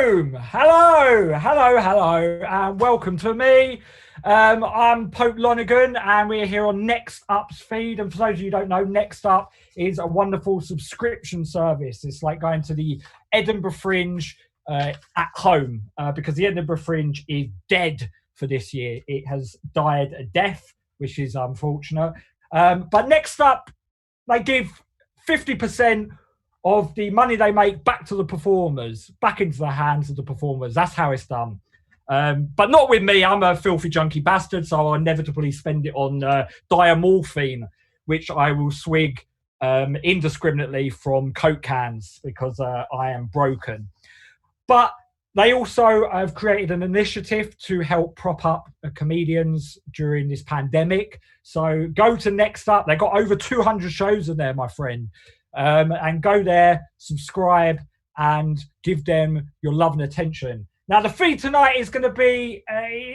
Boom! Hello, and welcome to me. I'm Pope Lonergan, and we're here on Next Up's feed. And for those of you who don't know, Next Up is a wonderful subscription service. It's like going to the Edinburgh Fringe at home, because the Edinburgh Fringe is dead for this year. It has died a death, which is unfortunate. But Next Up, they give 50% of the money they make back to the performers, back into the hands of the performers. That's how it's done. But not with me. I'm a filthy junkie bastard, so I'll inevitably spend it on diamorphine, which I will swig indiscriminately from Coke cans because I am broken. But they also have created an initiative to help prop up comedians during this pandemic. So go to Next Up. They've got over 200 shows in there, my friend. And go there, subscribe, and give them your love and attention. Now, the feed tonight is going to be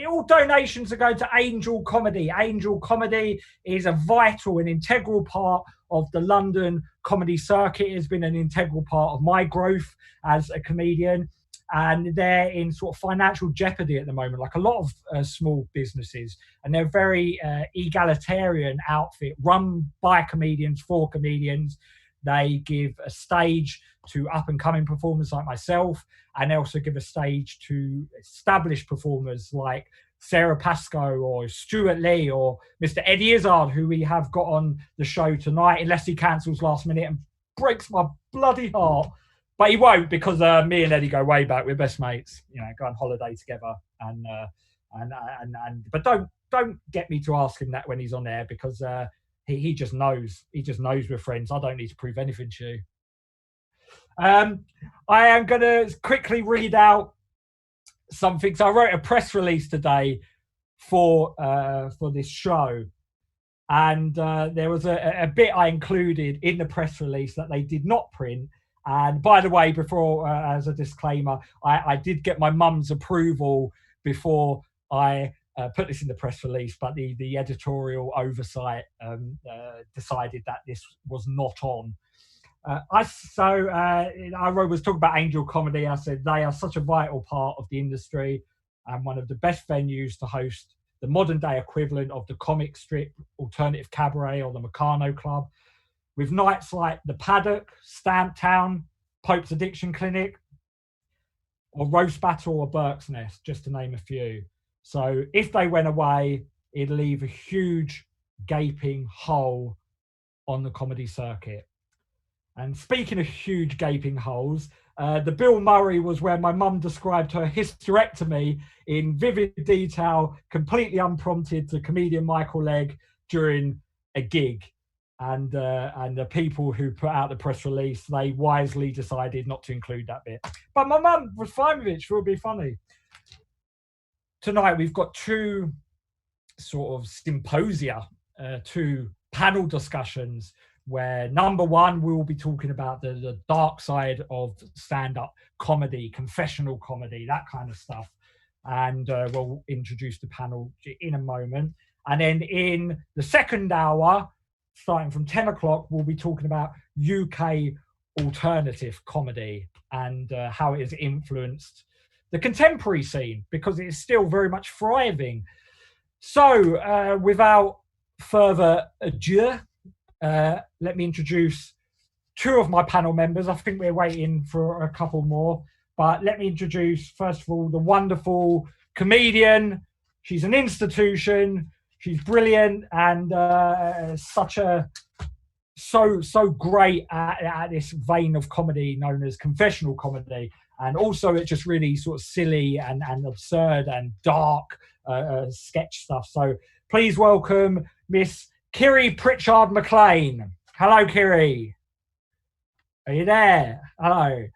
all donations are going to Angel Comedy. Angel Comedy is a vital and integral part of the London comedy circuit. It has been an integral part of my growth as a comedian. And they're in sort of financial jeopardy at the moment, like a lot of small businesses. And they're a very egalitarian outfit run by comedians for comedians. They give a stage to up-and-coming performers like myself, and they also give a stage to established performers like Sarah Pascoe or Stuart Lee or Mr. Eddie Izzard, who we have got on the show tonight, unless he cancels last minute and breaks my bloody heart. But he won't, because me and Eddie go way back. We're best mates, go on holiday together. But don't get me to ask him that when he's on there, because he just knows. He just knows we're friends. I don't need to prove anything to you. I am going to quickly read out something. So I wrote a press release today for this show. And there was a bit I included in the press release that they did not print. And by the way, before, as a disclaimer, I did get my mum's approval before I put this in the press release, but the editorial oversight decided that this was not on. I was talking about Angel Comedy. I said they are such a vital part of the industry and one of the best venues to host the modern day equivalent of the comic strip alternative cabaret or the Meccano Club, with nights like the Paddock, Stamp Town, Pope's Addiction Clinic, or Roast Battle or Burke's Nest, just to name a few. So if they went away, it'd leave a huge gaping hole on the comedy circuit. And speaking of huge gaping holes, the Bill Murray was where my mum described her hysterectomy in vivid detail, completely unprompted, to comedian Michael Legg during a gig. And the people who put out the press release, they wisely decided not to include that bit. But my mum was fine with it. She would be funny. Tonight, we've got two sort of symposia, two panel discussions, where number one, we will be talking about the dark side of stand-up comedy, confessional comedy, that kind of stuff. And we'll introduce the panel in a moment. And then in the second hour, starting from 10 o'clock, we'll be talking about UK alternative comedy and how it has influenced the contemporary scene, because it is still very much thriving. So without further ado, let me introduce two of my panel members. I think we're waiting for a couple more, but let me introduce, first of all, the wonderful comedian. She's an institution. She's brilliant and so great at this vein of comedy known as confessional comedy. And also it's just really sort of silly and absurd and dark sketch stuff. So please welcome Miss Kiri Pritchard McLean. Hello, Kiri. Are you there? Hello.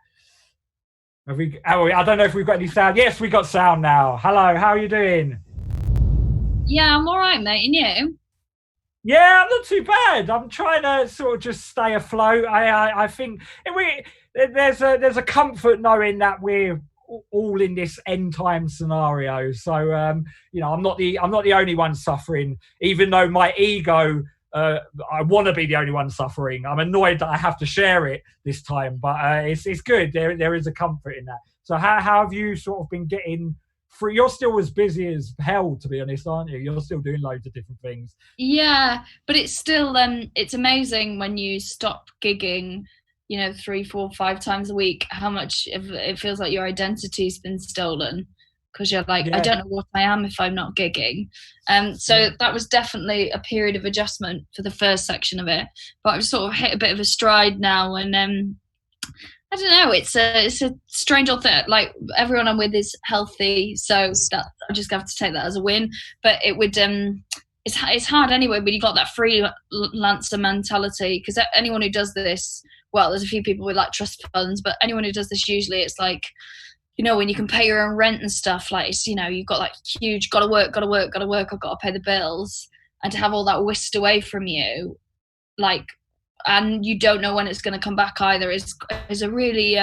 I don't know if we've got any sound. Yes, we got sound now. Hello, how are you doing? Yeah, I'm all right, mate. And you? Yeah, I'm not too bad. I'm trying to sort of just stay afloat. I think there's a comfort knowing that we're all in this end time scenario. So I'm not the only one suffering, even though my ego, I want to be the only one suffering. I'm annoyed that I have to share it this time, but it's good. There is a comfort in that. So how have you sort of been getting through? You're still as busy as hell, to be honest, aren't you? You're still doing loads of different things. Yeah, but it's still it's amazing when you stop gigging, 3, 4, 5 times a week, how much it feels like your identity's been stolen, because you're like, I don't know what I am if I'm not gigging. So that was definitely a period of adjustment for the first section of it, but I've sort of hit a bit of a stride now, and I don't know. It's a strange old thing. Like, everyone I'm with is healthy, so that I just have to take that as a win. But it would it's hard anyway. But you got that freelancer mentality, because anyone who does this, well, there's a few people with like trust funds, but anyone who does this, usually it's like, when you can pay your own rent and stuff. Like, it's, you've got like huge, gotta work. I've got to pay the bills, and to have all that whisked away from you, like. And you don't know when it's going to come back either, is a really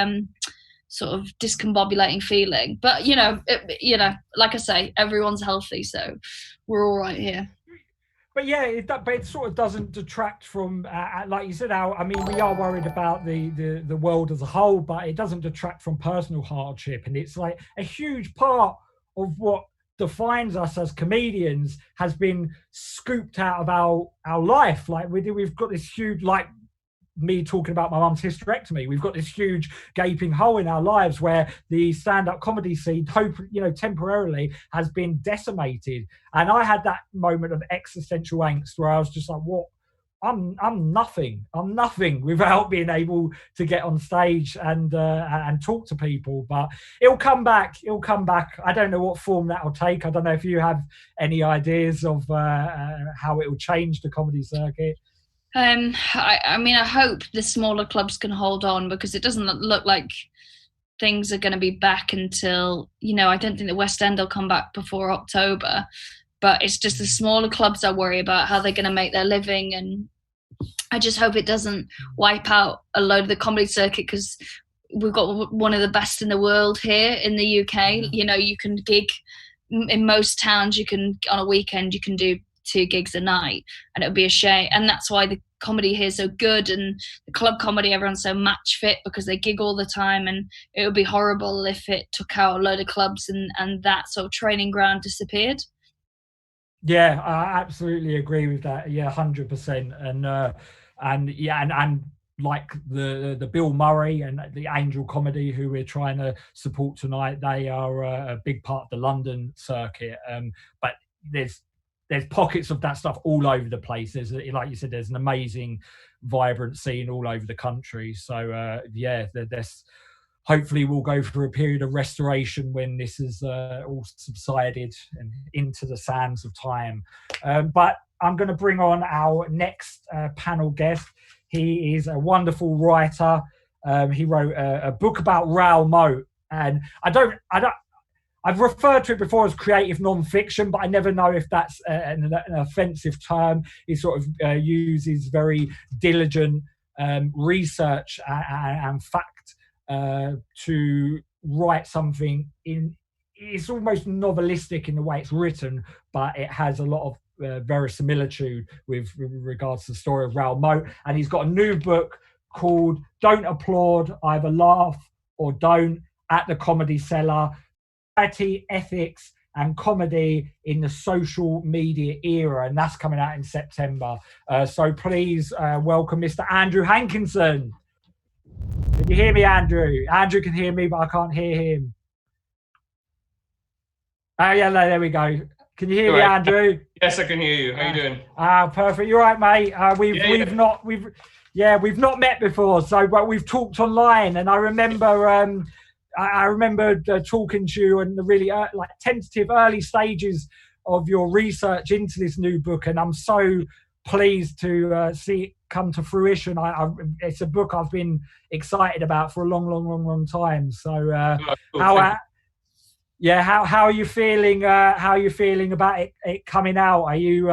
sort of discombobulating feeling. But like I say, everyone's healthy, so we're all right here. But yeah, but it sort of doesn't detract from, like you said, we are worried about the world as a whole, but it doesn't detract from personal hardship, and it's like a huge part of what defines us as comedians has been scooped out of our life. Like we've got this huge, like me talking about my mum's hysterectomy, we've got this huge gaping hole in our lives where the stand-up comedy scene, temporarily has been decimated. And I had that moment of existential angst where I was just like, what? I'm nothing without being able to get on stage and talk to people. But it'll come back. I don't know what form that will take. I don't know if you have any ideas of how it will change the comedy circuit. I hope the smaller clubs can hold on, because it doesn't look like things are going to be back until, I don't think the West End will come back before October. But it's just the smaller clubs I worry about, how they're going to make their living. And I just hope it doesn't wipe out a load of the comedy circuit, because we've got one of the best in the world here in the UK. You can gig in most towns. You can, on a weekend, you can do 2 gigs a night, and it would be a shame. And that's why the comedy here is so good, and the club comedy, everyone's so match fit because they gig all the time. And it would be horrible if it took out a load of clubs and that sort of training ground disappeared. Yeah, I absolutely agree with that. Yeah, 100%. And like the Bill Murray and the Angel Comedy, who we're trying to support tonight, they are a big part of the London circuit. But there's pockets of that stuff all over the place. There's, like you said, there's an amazing, vibrant scene all over the country. So there's hopefully we'll go through a period of restoration when this is all subsided and into the sands of time. But I'm going to bring on our next panel guest. He is a wonderful writer. He wrote a book about Raoul Moat, and I've referred to it before as creative non-fiction, but I never know if that's an offensive term. He sort of uses very diligent research and fact to write something it's almost novelistic in the way it's written, but it has a lot of verisimilitude with regards to the story of Raoul Moat. And he's got a new book called Don't Applaud, Either Laugh or Don't, at the Comedy Cellar: Society, Ethics and Comedy in the Social Media Era, and that's coming out in September. So please welcome Mr. Andrew Hankinson. Can you hear me, Andrew? Andrew can hear me, but I can't hear him. Oh, yeah, there we go. Can you hear me, Andrew? Yes, I can hear you. How you doing? Perfect. You're right, mate. We've not met before, but we've talked online, and I remember talking to you in the really tentative early stages of your research into this new book, and I'm so pleased to see it come to fruition. It's a book I've been excited about for a long time. So how are you feeling? How are you feeling about it coming out? Are you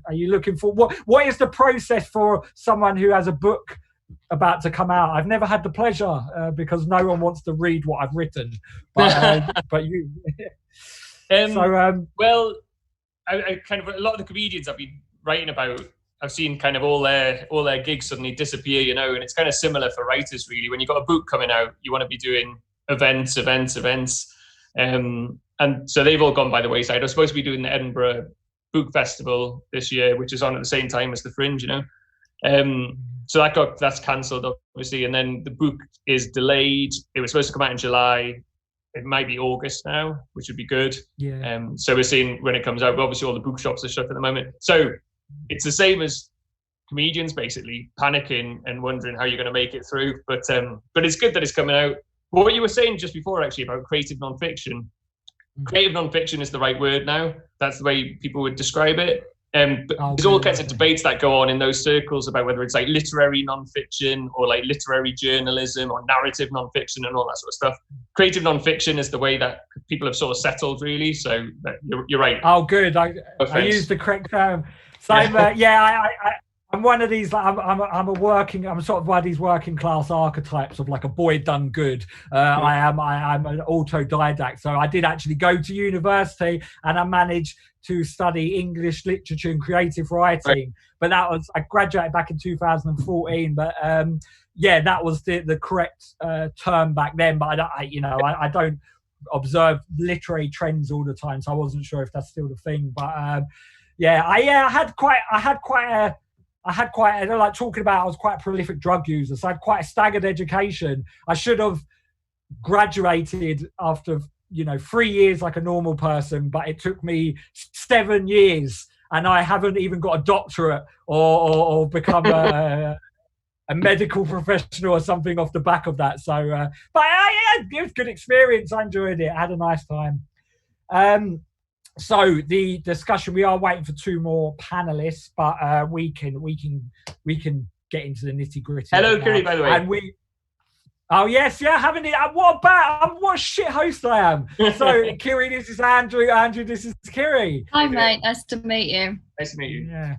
looking for what is the process for someone who has a book about to come out? I've never had the pleasure because no one wants to read what I've written, but you. Well, I kind of, a lot of the comedians I've been writing about, I've seen kind of all their gigs suddenly disappear, and it's kind of similar for writers really. When you've got a book coming out, you want to be doing events. And so they've all gone by the wayside. I was supposed to be doing the Edinburgh Book Festival this year, which is on at the same time as the Fringe, you know. So that's cancelled, obviously, and then the book is delayed. It was supposed to come out in July. It might be August now, which would be good. Yeah. So we're seeing when it comes out. But obviously, all the bookshops are shut at the moment. So it's the same as comedians, basically panicking and wondering how you're going to make it through. But it's good that it's coming out. But what you were saying just before, actually, about creative nonfiction. Creative nonfiction is the right word now. That's the way people would describe it. But there's all kinds of debates that go on in those circles about whether it's like literary nonfiction or like literary journalism or narrative nonfiction and all that sort of stuff. Creative nonfiction is the way that people have sort of settled, really. So you're right. Oh, good. I used the correct term. So I'm one of these. I'm sort of one of these working class archetypes of like a boy done good. I'm an autodidact. So I did actually go to university and I managed to study English literature and creative writing. Right. But I graduated back in 2014. But that was the correct term back then. But I don't observe literary trends all the time, so I wasn't sure if that's still the thing. But I had quite like talking about, I was quite a prolific drug user, so I had quite a staggered education. I should have graduated after 3 years like a normal person, but it took me 7 years, and I haven't even got a doctorate or become a medical professional or something off the back of that. So, but it was a good experience. I enjoyed it. I had a nice time. So the discussion, we are waiting for 2 more panelists, but we can get into the nitty gritty. Hello, Kiri, by the way. And haven't it? What a shit host I am. So Kiri, this is Andrew. Andrew, this is Kiri. Hi, mate. Nice to meet you. Nice to meet you.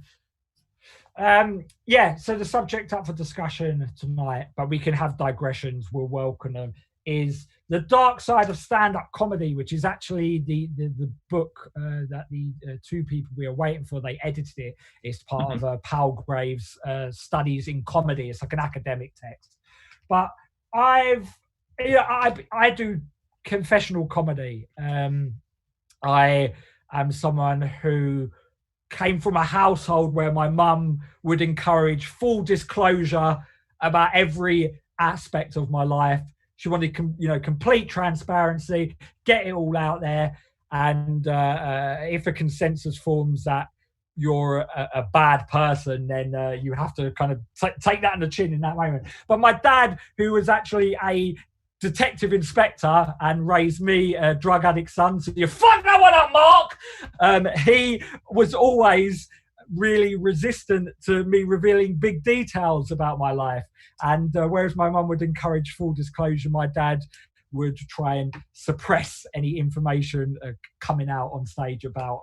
Yeah. So the subject up for discussion tonight, but we can have digressions. We'll welcome them. Is the dark side of stand-up comedy, which is actually the book that the 2 people we are waiting for, they edited it. It's part of Palgrave's studies in comedy. It's like an academic text. But I do confessional comedy. I am someone who came from a household where my mum would encourage full disclosure about every aspect of my life. She wanted, complete transparency, get it all out there. And if a consensus forms that you're a bad person, then you have to kind of take that on the chin in that moment. But my dad, who was actually a detective inspector and raised me a drug addict son, so you fuck that one up, Mark. He was always really resistant to me revealing big details about my life. And whereas my mum would encourage full disclosure, my dad would try and suppress any information coming out on stage about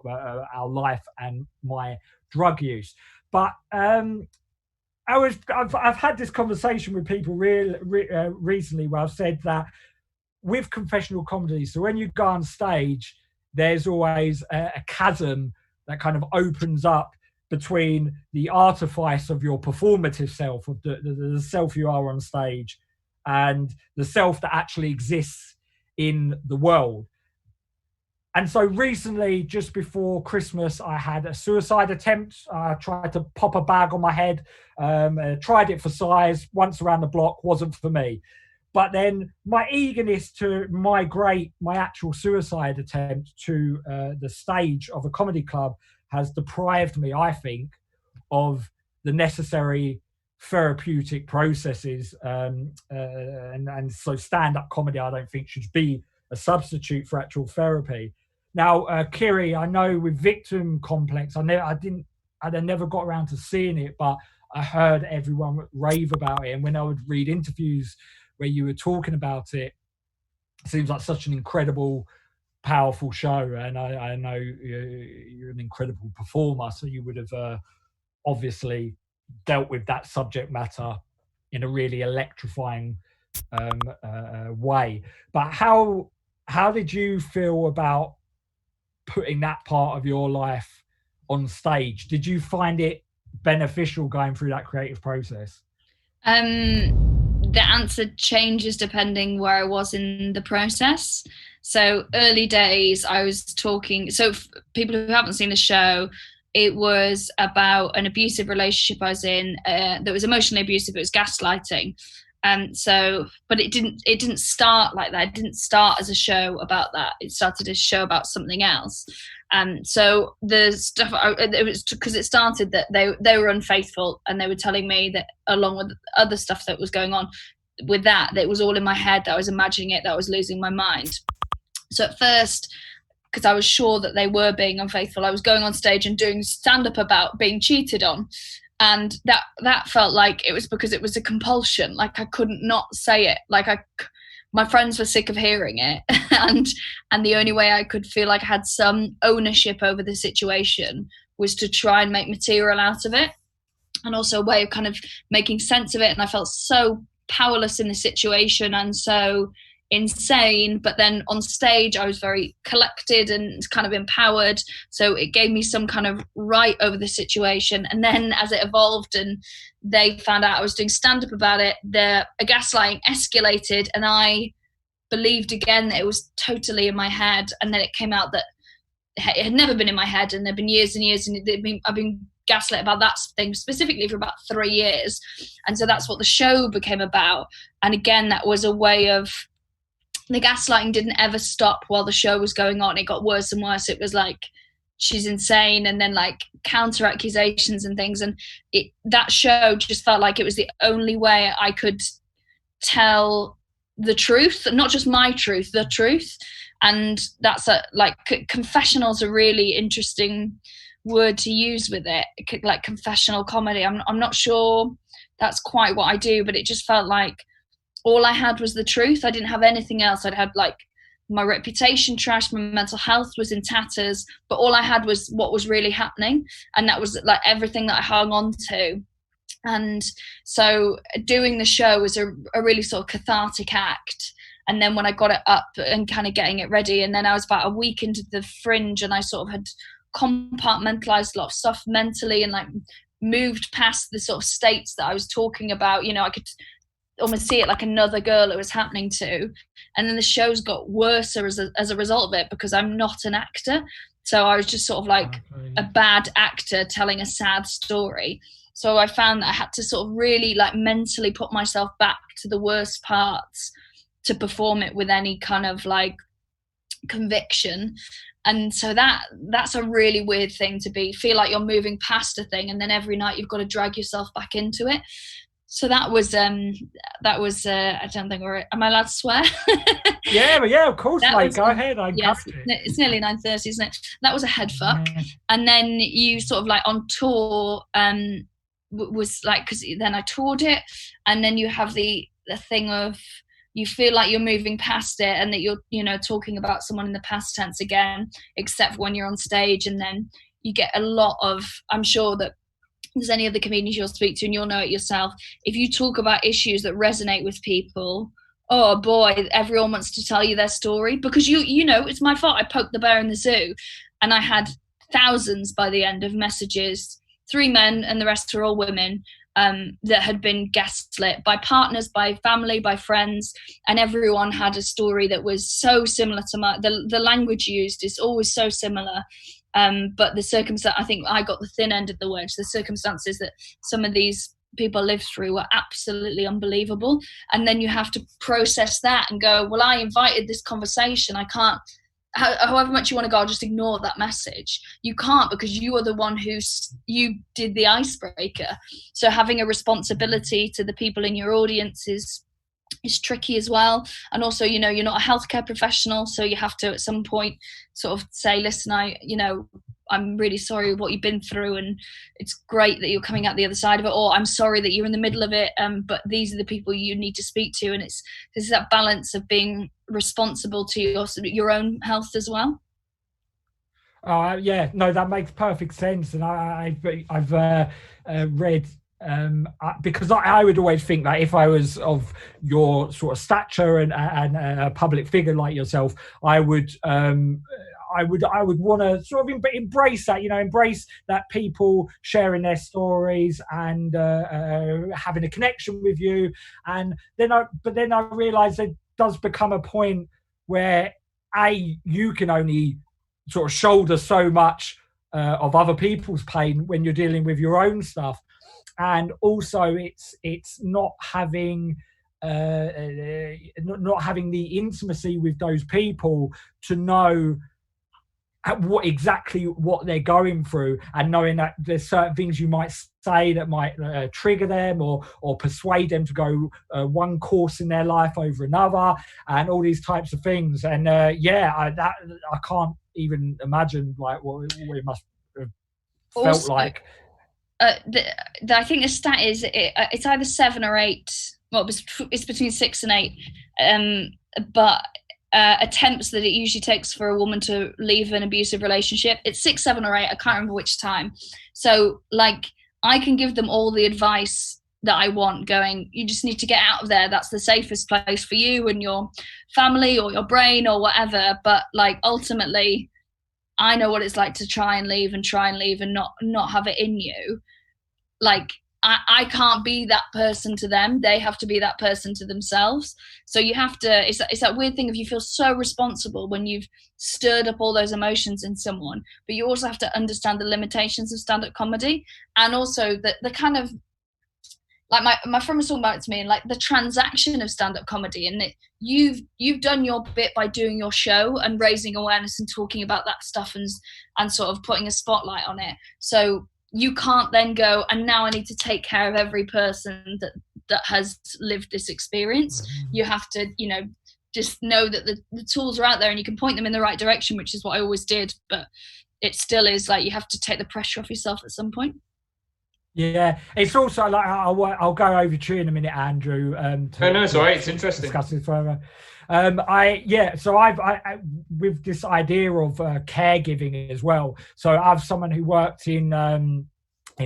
our life and my drug use. But I've had this conversation with people recently where I've said that with confessional comedy, so when you go on stage, there's always a chasm that kind of opens up between the artifice of your performative self, of the self you are on stage, and the self that actually exists in the world. And so recently, just before Christmas, I had a suicide attempt. I tried to pop a bag on my head, tried it for size, once around the block, wasn't for me. But then my eagerness to migrate my actual suicide attempt to the stage of a comedy club has deprived me, I think, of the necessary therapeutic processes. And so stand-up comedy, I don't think, should be a substitute for actual therapy. Now, Kiri, I know with Victim Complex, I never got around to seeing it, but I heard everyone rave about it. And when I would read interviews where you were talking about it, it seems like such an incredible, powerful show. And I know you're an incredible performer, so you would have obviously dealt with that subject matter in a really electrifying way. But how did you feel about putting that part of your life on stage? Did you find it beneficial going through that creative process? the answer changes depending where I was in the process. So early days, I was talking. So people who haven't seen the show, it was about an abusive relationship I was in that was emotionally abusive. It was gaslighting. But it didn't start like that. It didn't start as a show about that. It started as a show about something else. So the stuff, it was because it started that they were unfaithful, and they were telling me that, along with other stuff that was going on with that it was all in my head, that I was imagining it, that I was losing my mind. So at first, because I was sure that they were being unfaithful, I was going on stage and doing stand-up about being cheated on. And that felt like it was because it was a compulsion. Like I couldn't not say it. Like my friends were sick of hearing it. and the only way I could feel like I had some ownership over the situation was to try and make material out of it. And also a way of kind of making sense of it. And I felt so powerless in the situation and so insane, but then on stage I was very collected and kind of empowered, so it gave me some kind of right over the situation. And then as it evolved and they found out I was doing stand-up about it, the gaslighting escalated, and I believed again that it was totally in my head. And then it came out that it had never been in my head, and there'd been years and years, and I've been gaslit about that thing specifically for about 3 years. And so that's what the show became about. And again, that was a way of, the gaslighting didn't ever stop while the show was going on. It got worse and worse. It was like, she's insane, and then like counter accusations and things. And that show just felt like it was the only way I could tell the truth, not just my truth, the truth. And that's confessional's a really interesting word to use with it, like confessional comedy. I'm not sure that's quite what I do, but it just felt like all I had was the truth. I didn't have anything else. I'd had like my reputation trashed, my mental health was in tatters, but all I had was what was really happening. And that was like everything that I hung on to. And so doing the show was a really sort of cathartic act. And then when I got it up and kind of getting it ready, and then I was about a week into the Fringe, and I sort of had compartmentalized a lot of stuff mentally and like moved past the sort of states that I was talking about. You know, I could almost see it like another girl it was happening to. And then the shows got worse as a result of it, because I'm not an actor. So I was just sort of like a bad actor telling a sad story. So I found that I had to sort of really like mentally put myself back to the worst parts to perform it with any kind of like conviction. And so that's a really weird thing to feel like you're moving past a thing, and then every night you've got to drag yourself back into it. So that was I don't think am I allowed to swear? yeah, of course, mate. Go ahead. It's nearly 9:30, isn't it? That was a head fuck. And then you sort of like on tour was like, because then I toured it, and then you have the thing of, you feel like you're moving past it, and that you're, you know, talking about someone in the past tense again, except when you're on stage. And then you get a lot of, I'm sure that there's any other comedians you'll speak to, and you'll know it yourself, if you talk about issues that resonate with people, oh boy, everyone wants to tell you their story, because you know, it's my fault I poked the bear in the zoo. And I had thousands by the end of messages, 3 men and the rest were all women, that had been gaslit by partners, by family, by friends, and everyone had a story that was so similar to the language used is always so similar. But the circumstance, I think I got the thin end of the wedge. The circumstances that some of these people lived through were absolutely unbelievable. And then you have to process that and go, well, I invited this conversation. I can't, however much you want to go, I'll just ignore that message. You can't, because you are the one you did the icebreaker. So having a responsibility to the people in your audience is tricky as well. And also, you know, you're not a healthcare professional, so you have to at some point sort of say, listen, I'm really sorry what you've been through, and it's great that you're coming out the other side of it, or I'm sorry that you're in the middle of it, but these are the people you need to speak to. And this is that balance of being responsible to your own health as well. Yeah, no, that makes perfect sense. And I've read, because I would always think that if I was of your sort of stature and a public figure like yourself, I would I would want to sort of embrace that, embrace that people sharing their stories and having a connection with you. And then I realised it does become a point where you can only sort of shoulder so much of other people's pain when you're dealing with your own stuff, and also it's not having not having the intimacy with those people to know what they're going through, and knowing that there's certain things you might say that might trigger them or persuade them to go one course in their life over another, and all these types of things. And I can't even imagine like what it must have felt also, like. I think the stat is it's either 7 or 8. Well, it's between 6 and 8. But attempts that it usually takes for a woman to leave an abusive relationship, it's 6, 7 or 8. I can't remember which time. So like I can give them all the advice that I want, going, you just need to get out of there. That's the safest place for you and your family or your brain or whatever. But like ultimately, I know what it's like to try and leave and not have it in you. Like I can't be that person to them. They have to be that person to themselves. So you have to, it's that weird thing of you feel so responsible when you've stirred up all those emotions in someone, but you also have to understand the limitations of stand-up comedy, and also the kind of, like my friend was talking about it to me, and like the transaction of stand-up comedy, and that you've done your bit by doing your show and raising awareness and talking about that stuff and sort of putting a spotlight on it. So you can't then go, and now I need to take care of every person that has lived this experience. You have to, just know that the tools are out there and you can point them in the right direction, which is what I always did. But it still is like you have to take the pressure off yourself at some point. Yeah, it's also like I'll go over to you in a minute, Andrew. It's all right. It's interesting. Discuss this further. So I with this idea of caregiving as well. So I have someone who worked in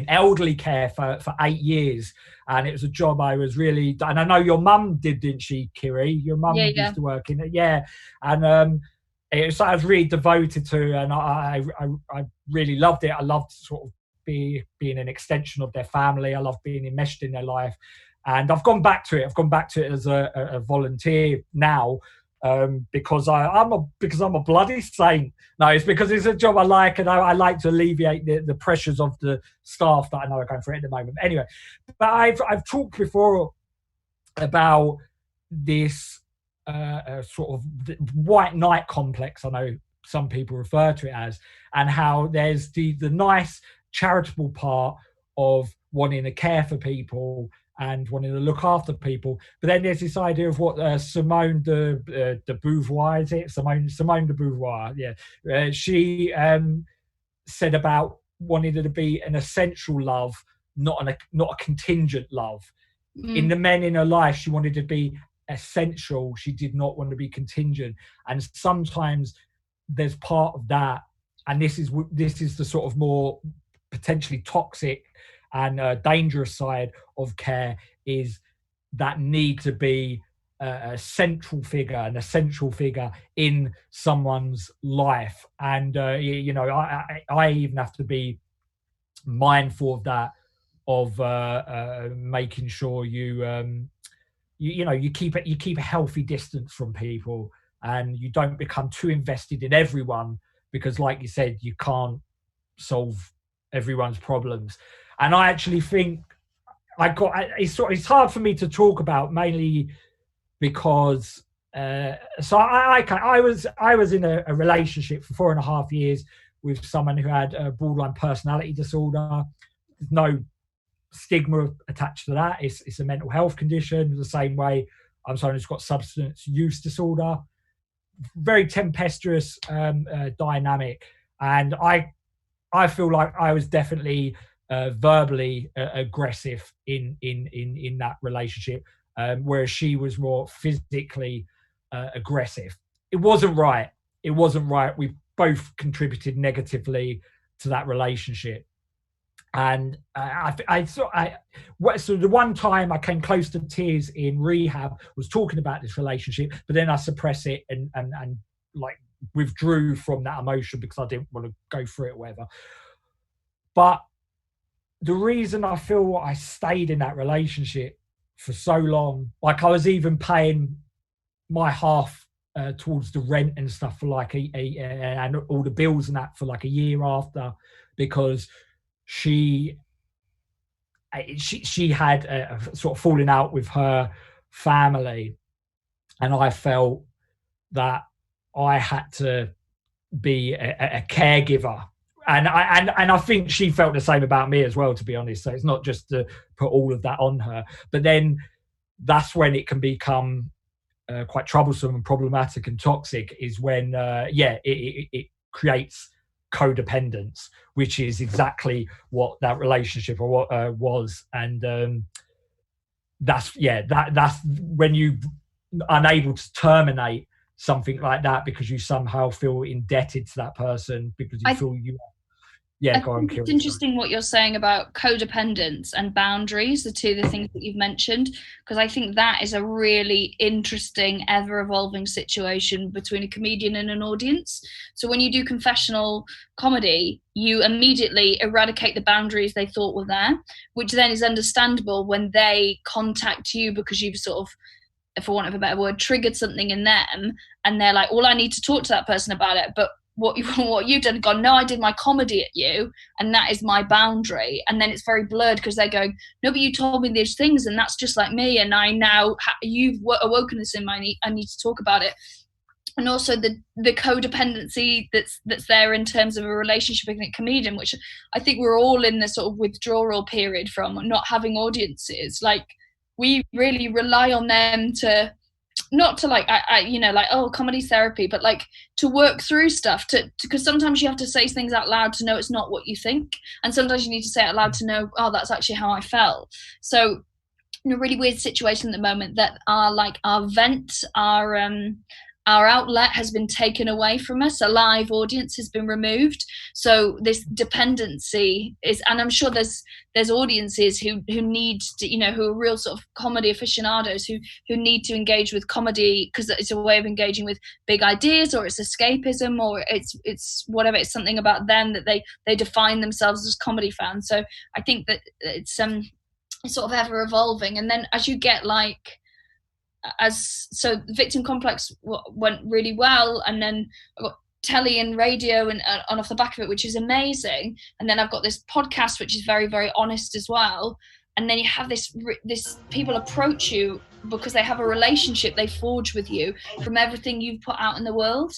elderly care for 8 years, and it was a job I was really. And I know your mum didn't she, Kiri? Your mum used to work in it, and I was really devoted to, and I really loved it. I loved sort of being an extension of their family. I love being enmeshed in their life, and I've gone back to it. I've gone back to it as a volunteer now, because I'm a bloody saint. No, it's because it's a job I like, and I like to alleviate the pressures of the staff that I know are going through it at the moment. Anyway, but I've talked before about this sort of white knight complex, I know some people refer to it as, and how there's the nice charitable part of wanting to care for people and wanting to look after people, but then there's this idea of what Simone de Beauvoir, is it? Simone de Beauvoir, she said about wanting it to be an essential love, not a contingent love. In the men in her life, she wanted to be essential. She did not want to be contingent, and sometimes there's part of that, and this is the sort of more potentially toxic and dangerous side of care, is that need to be an essential figure in someone's life. And I even have to be mindful of that, of making sure you keep a healthy distance from people, and you don't become too invested in everyone, because like you said, you can't solve everyone's problems. And I actually think it's hard for me to talk about, mainly because I was in a relationship for 4.5 years with someone who had a borderline personality disorder. There's no stigma attached to that. It's a mental health condition, the same way I'm someone who's got substance use disorder. Very tempestuous dynamic, and I feel like I was definitely verbally aggressive in that relationship, whereas she was more physically aggressive. It wasn't right. We both contributed negatively to that relationship. And so the one time I came close to tears in rehab was talking about this relationship, but then I suppress it and like withdrew from that emotion because I didn't want to go through it or whatever. But the reason I feel I stayed in that relationship for so long, like I was even paying my half towards the rent and stuff for like and all the bills and that for like a year after, because she had a sort of falling out with her family, and I felt that I had to be a caregiver, and I think she felt the same about me as well, to be honest. So it's not just to put all of that on her, but then that's when it can become quite troublesome and problematic and toxic, is when it creates codependence, which is exactly what that relationship or what was. And that's when you unable to terminate something like that because you somehow feel indebted to that person because you feel you. Yeah, go on, Kira. It's interesting what you're saying about codependence and boundaries, the things that you've mentioned, because I think that is a really interesting, ever-evolving situation between a comedian and an audience. So when you do confessional comedy, you immediately eradicate the boundaries they thought were there, which then is understandable when they contact you because you've sort of, for want of a better word, triggered something in them, and they're like, well, I need to talk to that person about it, but what you've done, gone, no, I did my comedy at you, and that is my boundary. And then it's very blurred because they're going, no, but you told me these things, and that's just like me, and I now you've awoken this in me. I need to talk about it. And also the codependency that's there in terms of a relationship with a comedian, which I think we're all in the sort of withdrawal period from not having audiences. Like, we really rely on them to, not to like, oh, comedy therapy, but like to work through stuff, because sometimes you have to say things out loud to know it's not what you think, and sometimes you need to say it out loud to know, oh, that's actually how I felt. So in a really weird situation at the moment that our vent, our outlet has been taken away from us. A live audience has been removed. So this dependency is, and I'm sure there's audiences who need to, who are real sort of comedy aficionados who need to engage with comedy because it's a way of engaging with big ideas, or it's escapism, or it's whatever. It's something about them that they define themselves as comedy fans. So I think that it's sort of ever evolving. And then as you get so Victim Complex went really well, and then I got telly and radio and off the back of it, which is amazing. And then I've got this podcast, which is very, very honest as well. And then you have this people approach you because they have a relationship they forge with you from everything you've put out in the world.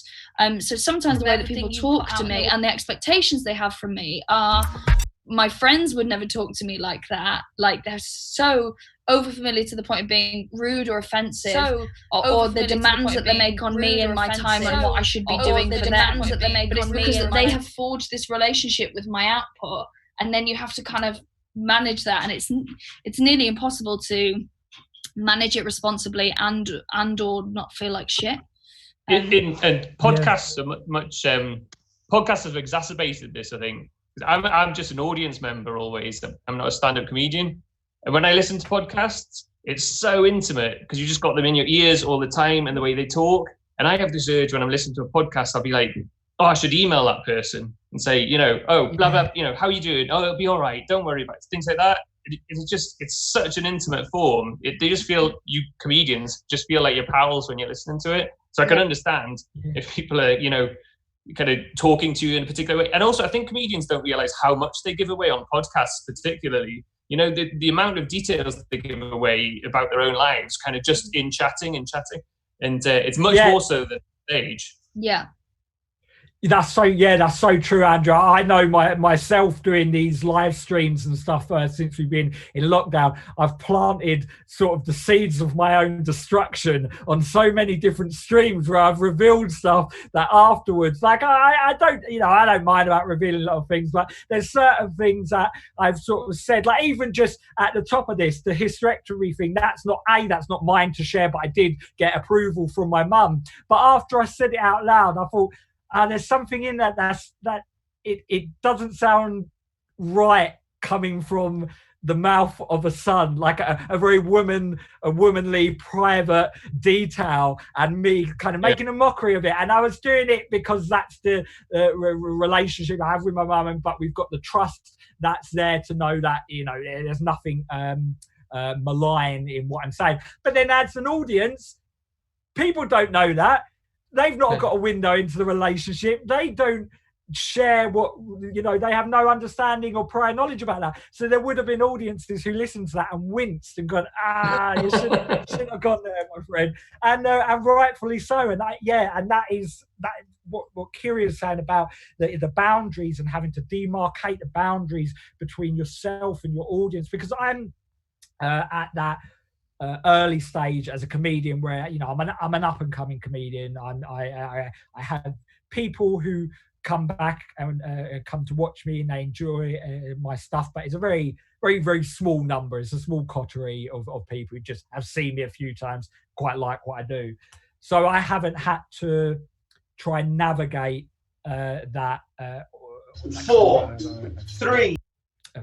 So sometimes the way that people talk to me and the expectations they have from me are, my friends would never talk to me like that. Like, they're so overfamiliar to the point of being rude or offensive, or the demands that they make on me and my time and what I should be doing for them. But it's because they have forged this relationship with my output, and then you have to kind of manage that, and it's nearly impossible to manage it responsibly and or not feel like shit. And podcasts are much. Podcasts have exacerbated this, I think. I'm just an audience member always. I'm not a stand-up comedian. And when I listen to podcasts, it's so intimate because you just got them in your ears all the time and the way they talk. And I have this urge when I'm listening to a podcast, I'll be like, oh, I should email that person and say, oh, blah, blah, how are you doing? Oh, it'll be all right. Don't worry about it. Things like that. It's such an intimate form. They just feel, you comedians just feel like your pals when you're listening to it. So I can understand if people are, kind of talking to you in a particular way. And also, I think comedians don't realize how much they give away on podcasts, particularly. The amount of details they give away about their own lives, kind of just in chatting. And it's much more so than stage. Yeah. That's so true, Andrew. I know myself doing these live streams and stuff since we've been in lockdown. I've planted sort of the seeds of my own destruction on so many different streams where I've revealed stuff that afterwards, like I don't mind about revealing a lot of things, but there's certain things that I've sort of said, like even just at the top of this, the hysterectomy thing, that's not mine to share, but I did get approval from my mum. But after I said it out loud, I thought, there's something in that it doesn't sound right coming from the mouth of a son, like a very womanly private detail, and me kind of making a mockery of it. And I was doing it because that's the relationship I have with my mum, but we've got the trust that's there to know that, you know, there's nothing malign in what I'm saying. But then as an audience, people don't know that. They've not got a window into the relationship. They don't share what, you know, they have no understanding or prior knowledge about that. So there would have been audiences who listened to that and winced and gone, you shouldn't have gone there, my friend. And rightfully so. And that is what Kiria's saying about the boundaries and having to demarcate the boundaries between yourself and your audience. Because I'm at that early stage as a comedian where, you know, I'm an up and coming comedian. I have people who come back and come to watch me, and they enjoy my stuff, but it's a very, very, very small number. It's a small coterie of people who just have seen me a few times, quite like what I do. So I haven't had to try and navigate that 4, 3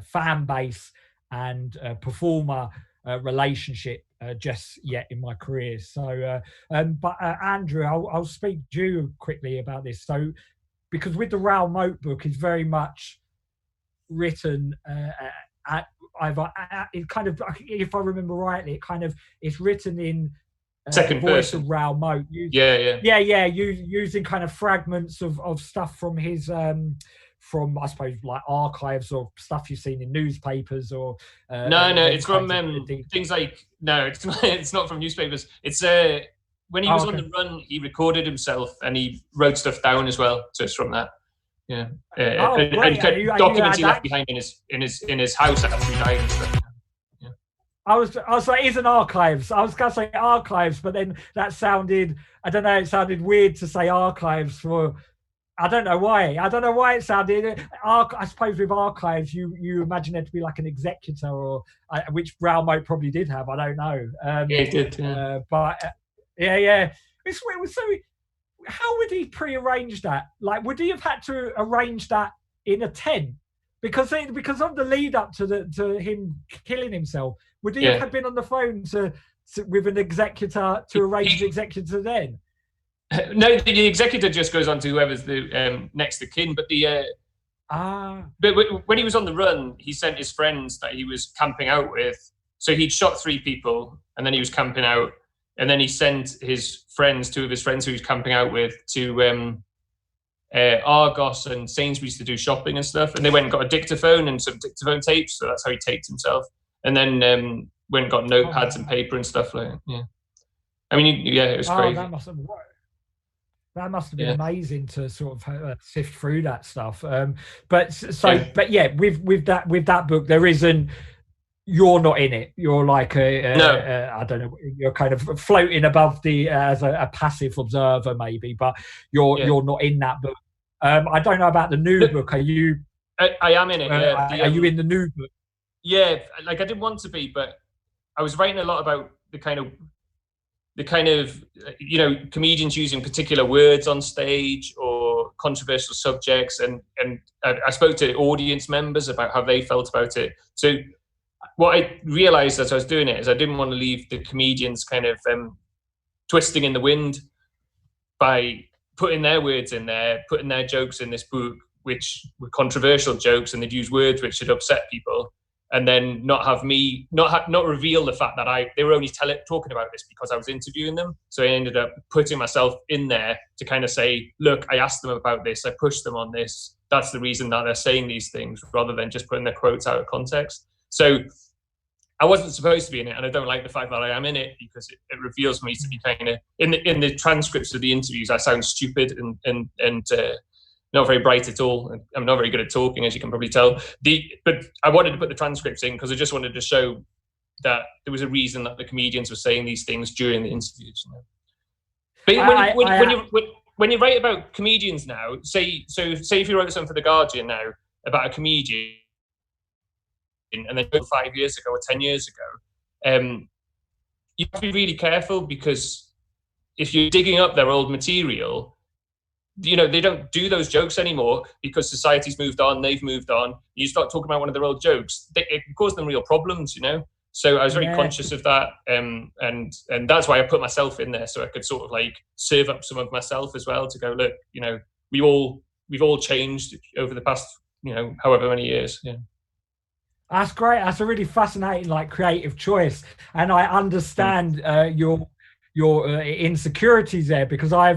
fan base and performer relationship just yet in my career. So but Andrew, I'll speak to you quickly about this. So because with the Raoul Moat book, it's very much written it kind of, if I remember rightly, it's written in second voice person of Raoul Moat. Using kind of fragments of stuff from his from, I suppose, like archives or stuff you've seen in newspapers or no, it's from things like, no, it's not from newspapers. It's when he was on the run, he recorded himself and he wrote stuff down as well. So it's from that. Yeah. And documents he left behind in his house after he died and stuff. Yeah. I was like, isn't archives? I was gonna say archives, but then that sounded, I don't know, it sounded weird to say archives for, I don't know why. I don't know why it sounded. I suppose with archives, you imagine it to be like an executor, or which Raoul Moat probably did have. I don't know. Yeah, he did. Yeah. But yeah. So how would he pre-arrange that? Like, would he have had to arrange that in a tent? Because of the lead up to him killing himself, would he have been on the phone with an executor to arrange the executor then? No, the executor just goes on to whoever's the next of kin. But but when he was on the run, he sent his friends that he was camping out with. So he'd shot 3 people, and then he was camping out, and then he sent his friends, 2 of his friends who he was camping out with, to Argos and Sainsbury's to do shopping and stuff. And they went and got a dictaphone and some dictaphone tapes. So that's how he taped himself. And then went and got notepads and paper and stuff like that. Yeah. I mean, it was crazy. That must have been amazing to sort of sift through that stuff. But with that book, there isn't. You're not in it. You're like I don't know. You're kind of floating above the as a passive observer, maybe. But you're not in that book. I don't know about the new book. Are you? I am in it. Are you in the new book? Yeah, like I didn't want to be, but I was writing a lot about the kind of comedians using particular words on stage or controversial subjects, and I spoke to audience members about how they felt about it. So what I realized as I was doing it is I didn't want to leave the comedians kind of twisting in the wind by putting their words in there, putting their jokes in this book, which were controversial jokes, and they'd use words which should upset people, and then not have me not reveal the fact that they were only talking about this because I was interviewing them. So I ended up putting myself in there to kind of say, look, I asked them about this, I pushed them on this, that's the reason that they're saying these things, rather than just putting their quotes out of context. So I wasn't supposed to be in it, and I don't like the fact that I am in it, because it reveals me to be kind of in the transcripts of the interviews. I sound stupid and not very bright at all. I'm not very good at talking, as you can probably tell. But I wanted to put the transcripts in because I just wanted to show that there was a reason that the comedians were saying these things during the interviews. But when you write about comedians now, say if you wrote something for The Guardian now about a comedian, and then 5 years ago or 10 years ago, you have to be really careful, because if you're digging up their old material, they don't do those jokes anymore because society's moved on, they've moved on. You start talking about one of their old jokes, it caused them real problems, So I was very conscious of that, and that's why I put myself in there, so I could sort of like serve up some of myself as well to go, look, we've all changed over the past, however many years. Yeah. That's great. That's a really fascinating, like, creative choice, and I understand your insecurities there, because I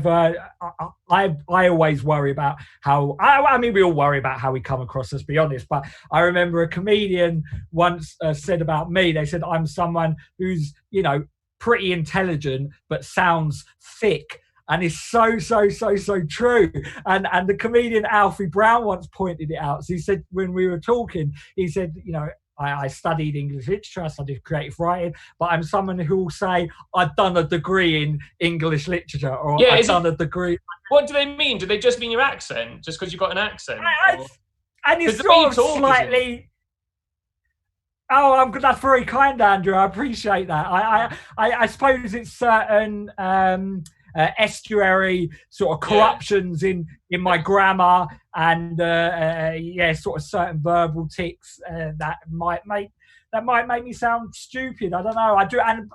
always worry about how I mean, we all worry about how we come across, let's be honest, but I remember a comedian once said about me, they said I'm someone who's pretty intelligent but sounds thick, and it's so true. And the comedian Alfie Brown once pointed it out. So he said, when we were talking, he said, I studied English literature, I studied creative writing, but I'm someone who will say, I've done a degree in English literature, or I've done a degree. What do they mean? Do they just mean your accent? Just because you've got an accent? And it's sort of slightly... Oh, that's very kind, Andrew. I appreciate that. I suppose it's certain... estuary sort of corruptions in my grammar, and sort of certain verbal tics that might make me sound stupid. I don't know. I do, and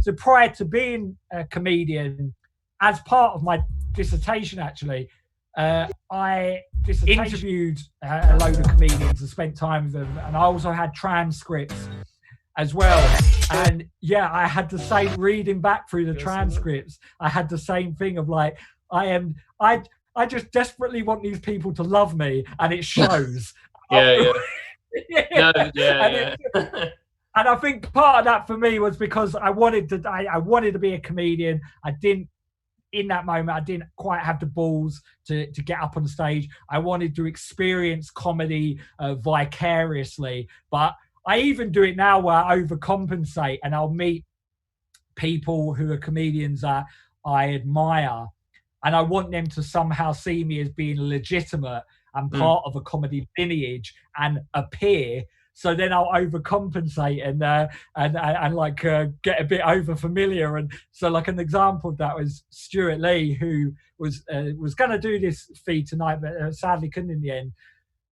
so prior to being a comedian, as part of my dissertation, actually, I interviewed a load of comedians and spent time with them, and I also had transcripts as well. And I had the same, reading back through the transcripts, I had the same thing of like, I just desperately want these people to love me, and it shows. And I think part of that for me was because I wanted to be a comedian. In that moment, I didn't quite have the balls to get up on stage. I wanted to experience comedy vicariously, but I even do it now where I overcompensate, and I'll meet people who are comedians that I admire, and I want them to somehow see me as being legitimate and part of a comedy lineage and a peer. So then I'll overcompensate and like get a bit over familiar. And so, like, an example of that was Stuart Lee, who was going to do this feed tonight, but sadly couldn't in the end.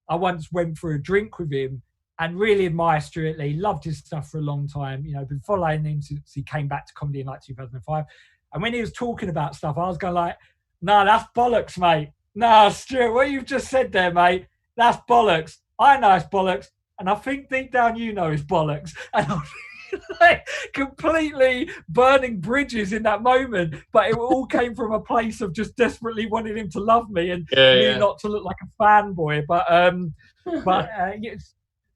I once went for a drink with him, and really admire Stuart Lee, loved his stuff for a long time, been following him since he came back to comedy in like 2005. And when he was talking about stuff, I was going like, no, that's bollocks, mate. No, Stuart, what you've just said there, mate, that's bollocks. I know it's bollocks, and I think deep down it's bollocks. And I was like, completely burning bridges in that moment, but it all came from a place of just desperately wanting him to love me and me not to look like a fanboy. But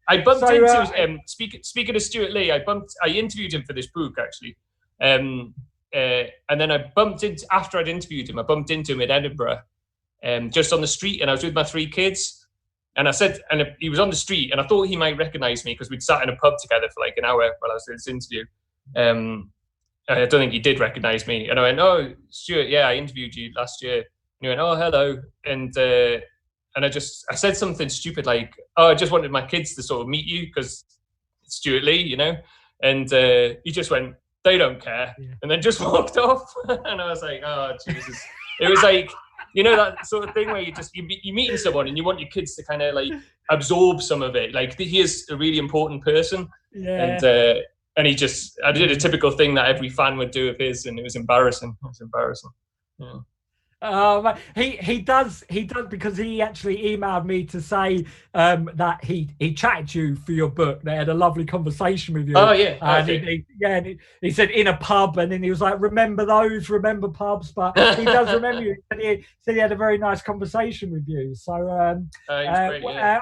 I bumped into speaking of Stuart Lee. I interviewed him for this book, actually, and then I bumped into, after I'd interviewed him, I bumped into him in Edinburgh, just on the street, and I was with my 3 kids, and I said, and he was on the street, and I thought he might recognise me because we'd sat in a pub together for like an hour while I was doing this interview. I don't think he did recognise me, and I went, "Oh, Stuart, yeah, I interviewed you last year." And he went, "Oh, hello," and I said something stupid like, "Oh, I just wanted my kids to sort of meet you because it's Stuart Lee, And he just went, "They don't care," and then just walked off. And I was like, "Oh, Jesus!" It was like, that sort of thing where you're meeting someone and you want your kids to kind of like absorb some of it. Like, he is a really important person, and I did a typical thing that every fan would do of his, and it was embarrassing. Yeah. He does because he actually emailed me to say that he chatted to you for your book. They had a lovely conversation with you. Oh yeah, and he said in a pub, and then he was like, remember pubs, but he does remember you. And he said he had a very nice conversation with you. So great, yeah.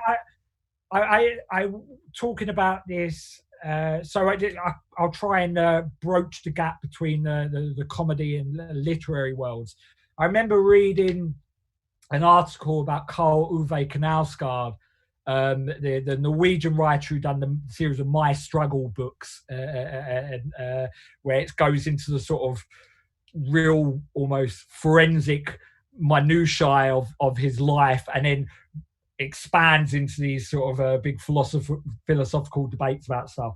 I talking about this. So I'll try and broach the gap between the comedy and literary worlds. I remember reading an article about Karl Ove Knausgaard, the Norwegian writer who done the series of My Struggle books, where it goes into the sort of real, almost forensic minutiae of his life, and then expands into these sort of big philosophical debates about stuff.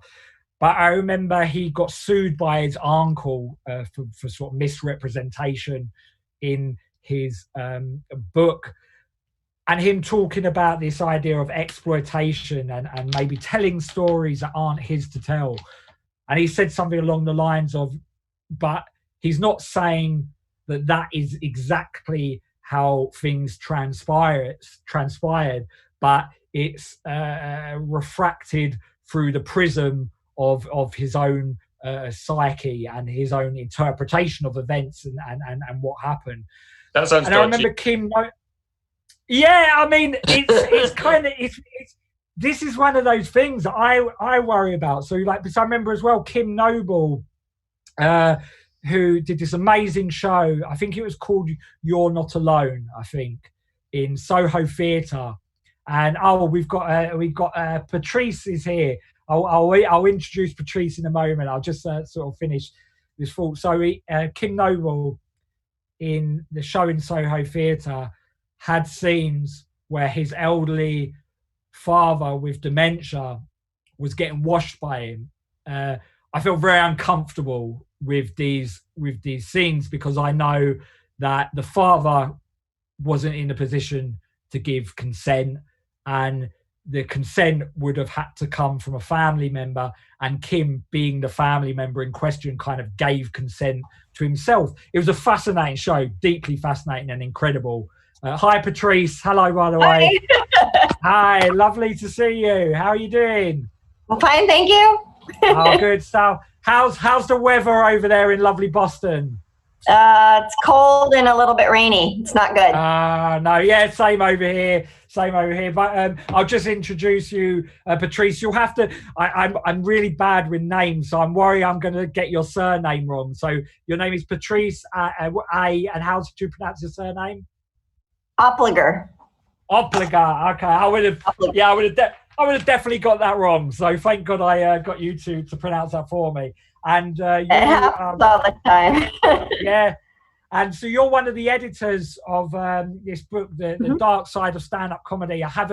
But I remember he got sued by his uncle for sort of misrepresentation in his book, and him talking about this idea of exploitation and maybe telling stories that aren't his to tell. And he said something along the lines of, but he's not saying that is exactly how things transpired, but it's refracted through the prism of his own psyche and his own interpretation of events and what happened. That sounds. And I remember Kim. Yeah, I mean, it's kind of it's. This is one of those things that I worry about. So because I remember as well, Kim Noble, who did this amazing show. I think it was called "You're Not Alone." I think in Soho Theatre, and we've got Patrice is here. I'll introduce Patrice in a moment. I'll just sort of finish this thought. So Kim Noble in the show in Soho Theatre had scenes where his elderly father with dementia was getting washed by him. I feel very uncomfortable with these scenes because I know that the father wasn't in a position to give consent, and the consent would have had to come from a family member, and Kim, being the family member in question, kind of gave consent to himself. It was a fascinating show, deeply fascinating and incredible. Hi, Patrice. Hello, by the way. Hi, lovely to see you. How are you doing? I'm fine, thank you. Oh, good stuff. How's the weather over there in lovely Boston? It's cold and a little bit rainy. It's not good. No, yeah, same over here. But I'll just introduce you, Patrice. You'll have to. I'm really bad with names, so I'm worried I'm going to get your surname wrong. So your name is Patrice and how did you pronounce your surname? Opliger. Opliger. Okay, I would have definitely got that wrong. So thank God I got you to pronounce that for me. And it happens all the time. Yeah. And so you're one of the editors of this book, the Dark Side of Stand-Up Comedy. I have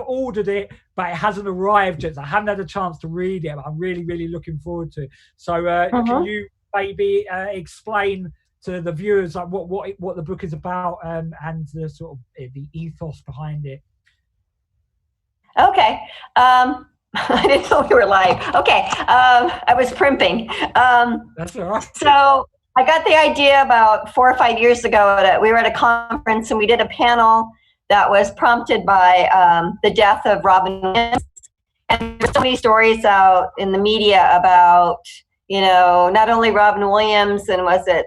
ordered it, but it hasn't arrived yet. I haven't had a chance to read it, but I'm really, really looking forward to it. So can you maybe explain to the viewers like what the book is about and the sort of the ethos behind it? Okay. I didn't know we were live. Okay. I was primping. That's all right. So I got the idea about 4 or 5 years ago that we were at a conference and we did a panel that was prompted by the death of Robin Williams. And there's so many stories out in the media about, not only Robin Williams and was it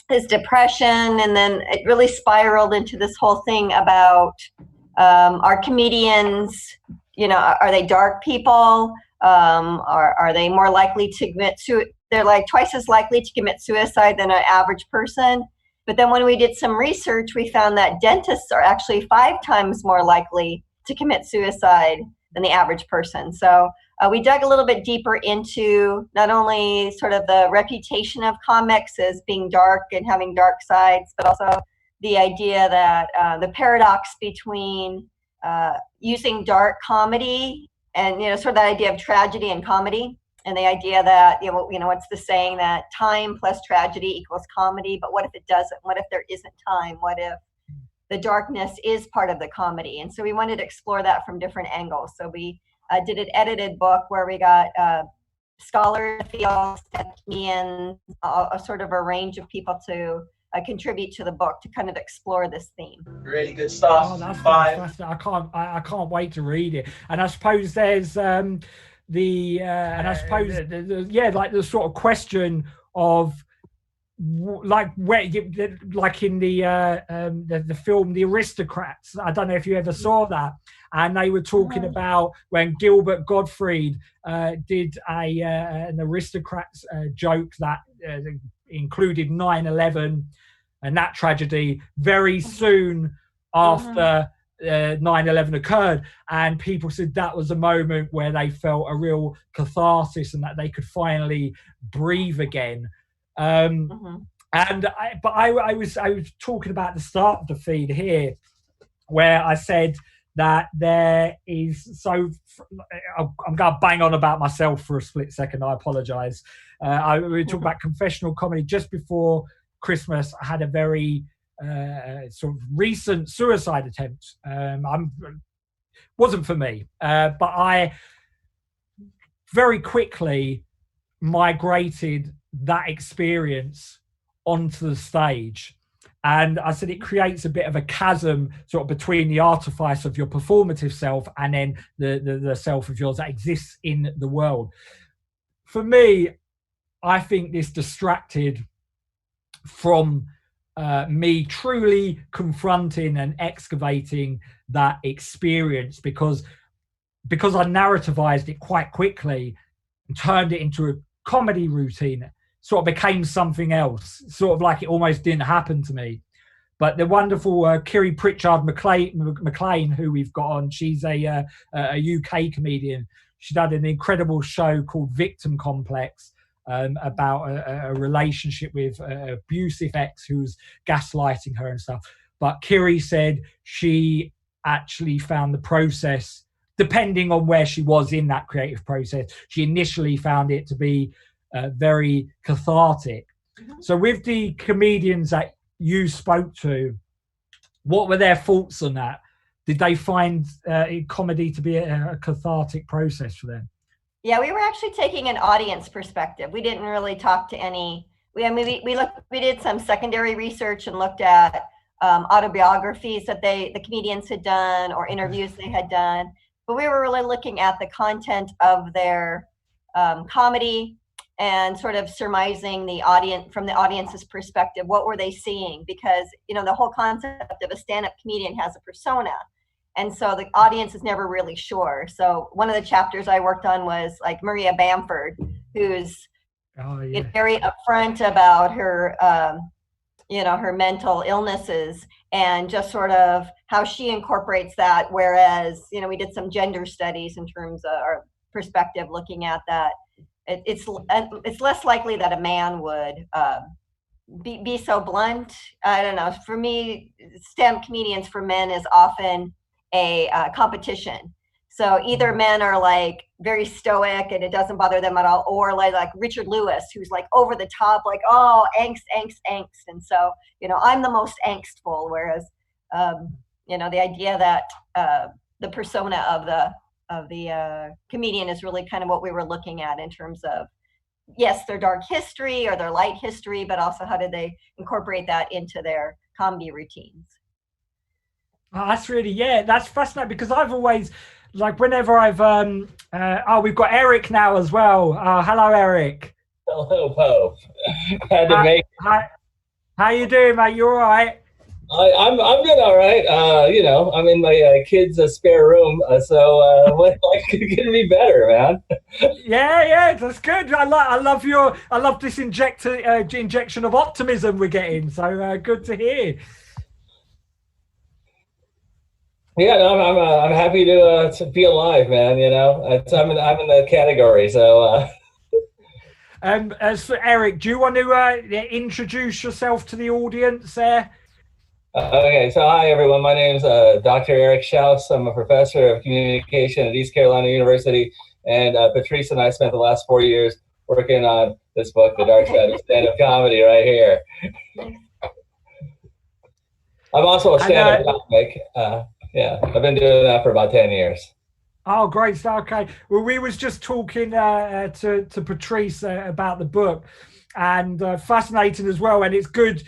his depression, and then it really spiraled into this whole thing about are comedians, are they dark people? Are they more likely to commit suicide? They're like twice as likely to commit suicide than an average person. But then when we did some research, we found that dentists are actually 5 times more likely to commit suicide than the average person. So we dug a little bit deeper into not only sort of the reputation of comics as being dark and having dark sides, but also the idea that the paradox between using dark comedy and, sort of that idea of tragedy and comedy, and the idea that, what's the saying that time plus tragedy equals comedy, but what if it doesn't? What if there isn't time? What if the darkness is part of the comedy? And so we wanted to explore that from different angles. So we did an edited book where we got scholars, fields, comedians, a sort of a range of people to contribute to the book to kind of explore this theme. Really good stuff. Oh, that's fantastic. I can't wait to read it. And I suppose there's the sort of question of like where like in the film The Aristocrats. I don't know if you ever saw that, and they were talking about when Gilbert Gottfried did an Aristocrats joke that included 9/11 and that tragedy very soon after 9/11 occurred, and people said that was a moment where they felt a real catharsis and that they could finally breathe again. And I was talking about the start of the feed here, where I said that there is, so I'm going to bang on about myself for a split second. I apologize. We were talking about confessional comedy just before Christmas, I had a very sort of recent suicide attempt. Wasn't for me, but I very quickly migrated that experience onto the stage. And I said it creates a bit of a chasm sort of between the artifice of your performative self and then the self of yours that exists in the world. For me, I think this distracted from me truly confronting and excavating that experience, because I narrativized it quite quickly and turned it into a comedy routine. Sort of became something else, sort of like it almost didn't happen to me. But the wonderful Kiri Pritchard McLean, who we've got on, she's a UK comedian. She did an incredible show called Victim Complex about a relationship with an abusive ex who was gaslighting her and stuff. But Kiri said she actually found the process, depending on where she was in that creative process, she initially found it to be very cathartic. So with the comedians that you spoke to, what were their thoughts on that? Did they find comedy to be a cathartic process for them? Yeah, we were actually taking an audience perspective. We didn't really talk to any. We did some secondary research and looked at autobiographies that the comedians had done or interviews they had done. But we were really looking at the content of their comedy and sort of surmising the audience from the audience's perspective. What were they seeing? Because, you know, the whole concept of a stand-up comedian has a persona. And so the audience is never really sure. So one of the chapters I worked on was like Maria Bamford, who's very upfront about her, her mental illnesses and just sort of how she incorporates that. Whereas, we did some gender studies in terms of our perspective, looking at that. It's less likely that a man would be so blunt. I don't know. For me, stand-up comedians for men is often a competition. So either men are like very stoic and it doesn't bother them at all, or like Richard Lewis, who's like over the top, like, oh, angst. And so, I'm the most angstful. Whereas, the idea that the persona of the comedian is really kind of what we were looking at in terms of, yes, their dark history or their light history, but also how did they incorporate that into their comedy routines. Oh, that's fascinating, because I've always, like, whenever I've we've got Eric now as well. Hello, Eric. Hello, Pope. Glad to make it. Hi. How you doing, mate? You all right? I'm doing all right. I'm in my kids' spare room, so what could be better, man? Yeah, that's good. I love this injection of optimism we're getting. So good to hear. Yeah, no, I'm happy to be alive, man. I'm in the category, so. As for Eric, do you want to introduce yourself to the audience there? Okay, so hi everyone. My name is Dr. Eric Schaus. I'm a professor of communication at East Carolina University, and Patrice and I spent the last 4 years working on this book, The Dark Side of Stand-Up Comedy, right here. I'm also a stand-up comic. I've been doing that for about 10 years. Oh, great. Okay. Well, we was just talking to Patrice about the book, and fascinating as well. And it's good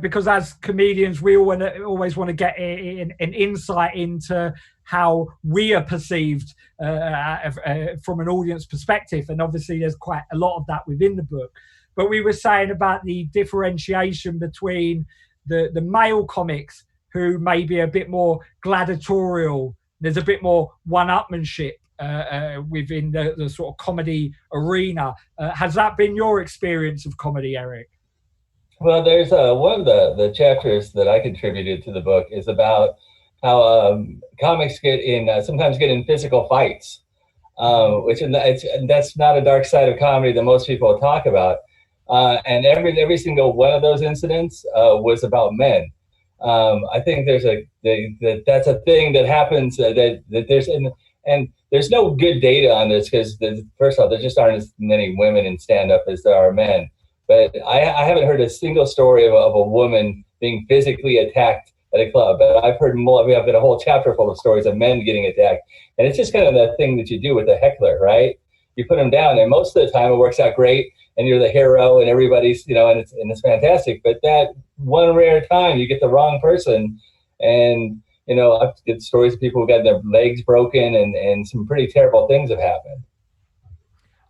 because as comedians, we always want to get an insight into how we are perceived from an audience perspective. And obviously there's quite a lot of that within the book. But we were saying about the differentiation between the male comics, who may be a bit more gladiatorial. There's a bit more one-upmanship within the sort of comedy arena. Has that been your experience of comedy, Eric? Well, there's one of the chapters that I contributed to the book is about how comics sometimes get in physical fights, that's not a dark side of comedy that most people talk about. And every single one of those incidents was about men. I think that's a thing that happens that there's and there's no good data on this because first off, there just aren't as many women in stand-up as there are men. But I haven't heard a single story of a woman being physically attacked at a club. But I've heard more. We have got a whole chapter full of stories of men getting attacked. And it's just kind of the thing that you do with a heckler, right? You put them down, and most of the time it works out great, and you're the hero, and everybody's, and it's fantastic. But that one rare time you get the wrong person, and I've got stories of people who got their legs broken, and some pretty terrible things have happened.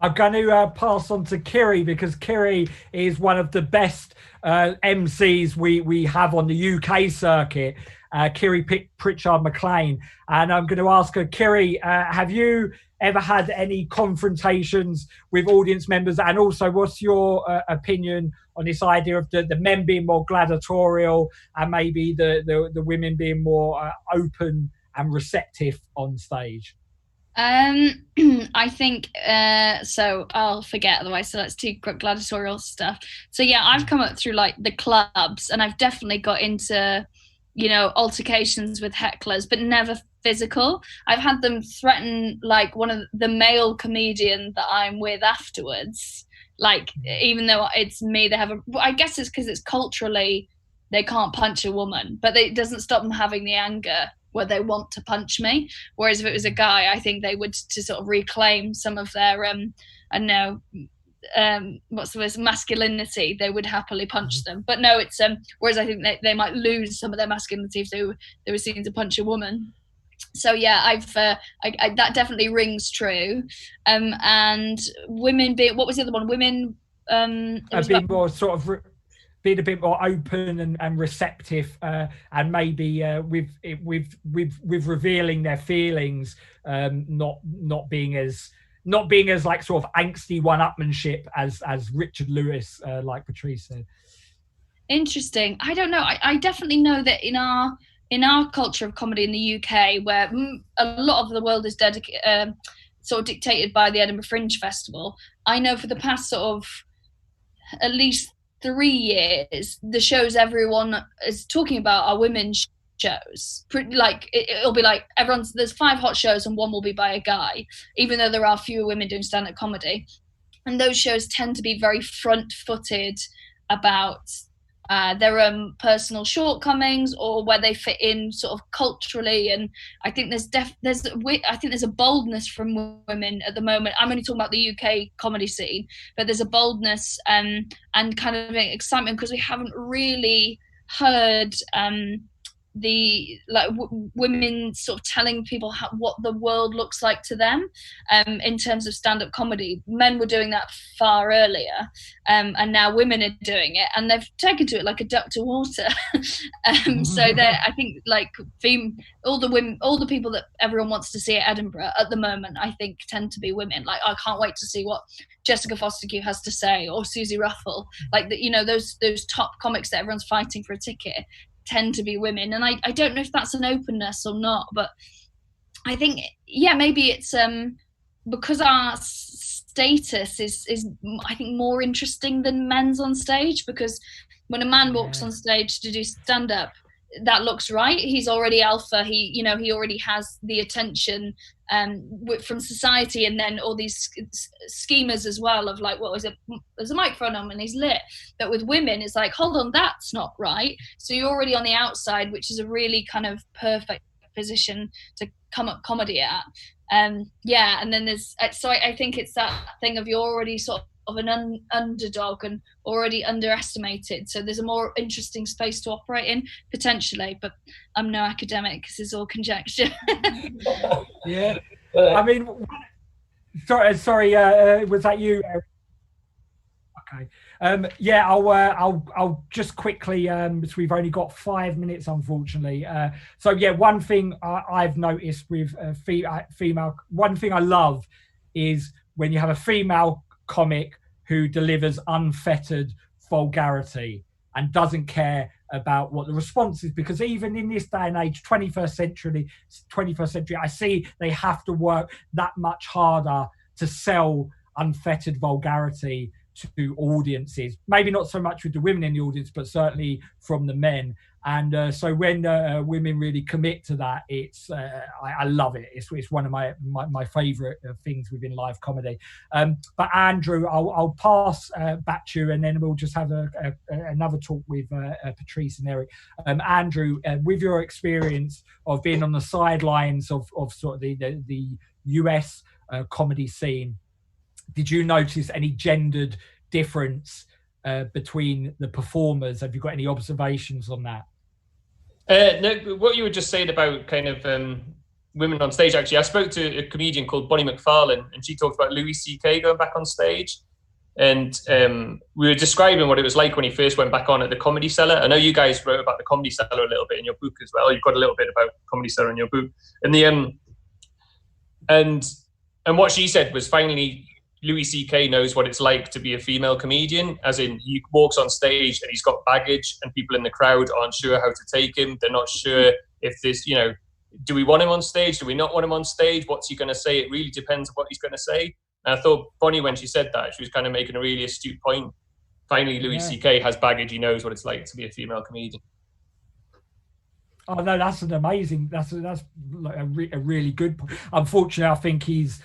I'm going to pass on to Kiri, because Kiri is one of the best MCs we have on the UK circuit, Kiri Pritchard McLean. And I'm going to ask her, Kiri, have you ever had any confrontations with audience members? And also, what's your opinion on this idea of the men being more gladiatorial and maybe the women being more open and receptive on stage? I think so I'll forget otherwise, so let's do gladiatorial stuff. So yeah, I've come up through like the clubs, and I've definitely got into altercations with hecklers, but never physical. I've had them threaten like one of the male comedian that I'm with afterwards, like even though it's me, they have I guess it's because it's culturally they can't punch a woman, but it doesn't stop them having the anger where they want to punch me. Whereas if it was a guy, I think they would, to sort of reclaim some of their what's the word, masculinity, they would happily punch them. But no, it's whereas I think they might lose some of their masculinity if they were seen to punch a woman. So yeah, I've that definitely rings true. And women being, what was the other one? Women being more sort of being a bit more open and receptive, and maybe with revealing their feelings, not being as like sort of angsty one-upmanship as Richard Lewis, like Patrice said. Interesting. I don't know. I definitely know that in our culture of comedy in the UK, where a lot of the world is sort of dictated by the Edinburgh Fringe Festival, I know for the past sort of at least 3 years, the shows everyone is talking about are women's shows. Like it'll be like there's 5 hot shows and one will be by a guy, even though there are fewer women doing stand-up comedy. And those shows tend to be very front-footed about their own personal shortcomings or where they fit in sort of culturally. And I think there's a boldness from women at the moment. I'm only talking about the UK comedy scene, but there's a boldness and kind of excitement because we haven't really heard women sort of telling people what the world looks like to them in terms of stand-up comedy. Men were doing that far earlier, and now women are doing it, and they've taken to it like a duck to water. So I think like all the people that everyone wants to see at Edinburgh at the moment, I think tend to be women. Like I can't wait to see what Jessica Fostekew has to say, or Susie Ruffle, like those top comics that everyone's fighting for a ticket tend to be women. And I don't know if that's an openness or not, but I think maybe it's because our status is I think more interesting than men's on stage, because when a man walks on stage to do stand-up, that looks right. He's already alpha. He already has the attention from society, and then all these schemas as well of like, what was it? There's a microphone on and he's lit. But with women, it's like, hold on, that's not right. So you're already on the outside, which is a really kind of perfect position to come up comedy at. And then there's, so I think it's that thing of you're already sort of an underdog and already underestimated, so there's a more interesting space to operate in potentially, but I'm no academic, this is all conjecture. Yeah, I mean, sorry, was that you? Okay. I'll just quickly, because we've only got 5 minutes, unfortunately. One thing I've noticed with female, one thing I love is when you have a female comic who delivers unfettered vulgarity and doesn't care about what the response is, because even in this day and age, 21st century, I see they have to work that much harder to sell unfettered vulgarity to audiences, maybe not so much with the women in the audience, but certainly from the men. And so when women really commit to that, it's I love it. It's one of my favorite things within live comedy. But Andrew, I'll pass back to you, and then we'll just have another talk with Patrice and Eric. Andrew, with your experience of being on the sidelines of sort of the US comedy scene, did you notice any gendered difference between the performers? Have you got any observations on that? No, what you were just saying about kind of women on stage, actually, I spoke to a comedian called Bonnie McFarlane, and she talked about Louis C.K. going back on stage. And we were describing what it was like when he first went back on at the Comedy Cellar. I know you guys wrote about the Comedy Cellar a little bit in your book as well. You've got a little bit about Comedy Cellar in your book. And the and what she said was, finally, Louis C.K. knows what it's like to be a female comedian, as in he walks on stage and he's got baggage and people in the crowd aren't sure how to take him. They're not sure if this, you know, do we want him on stage? Do we not want him on stage? What's he going to say? It really depends on what he's going to say. And I thought Bonnie, when she said that, she was kind of making a really astute point. Finally, Louis C.K. has baggage. He knows what it's like to be a female comedian. Oh no, that's an amazing. That's like a really good point. Unfortunately, I think he's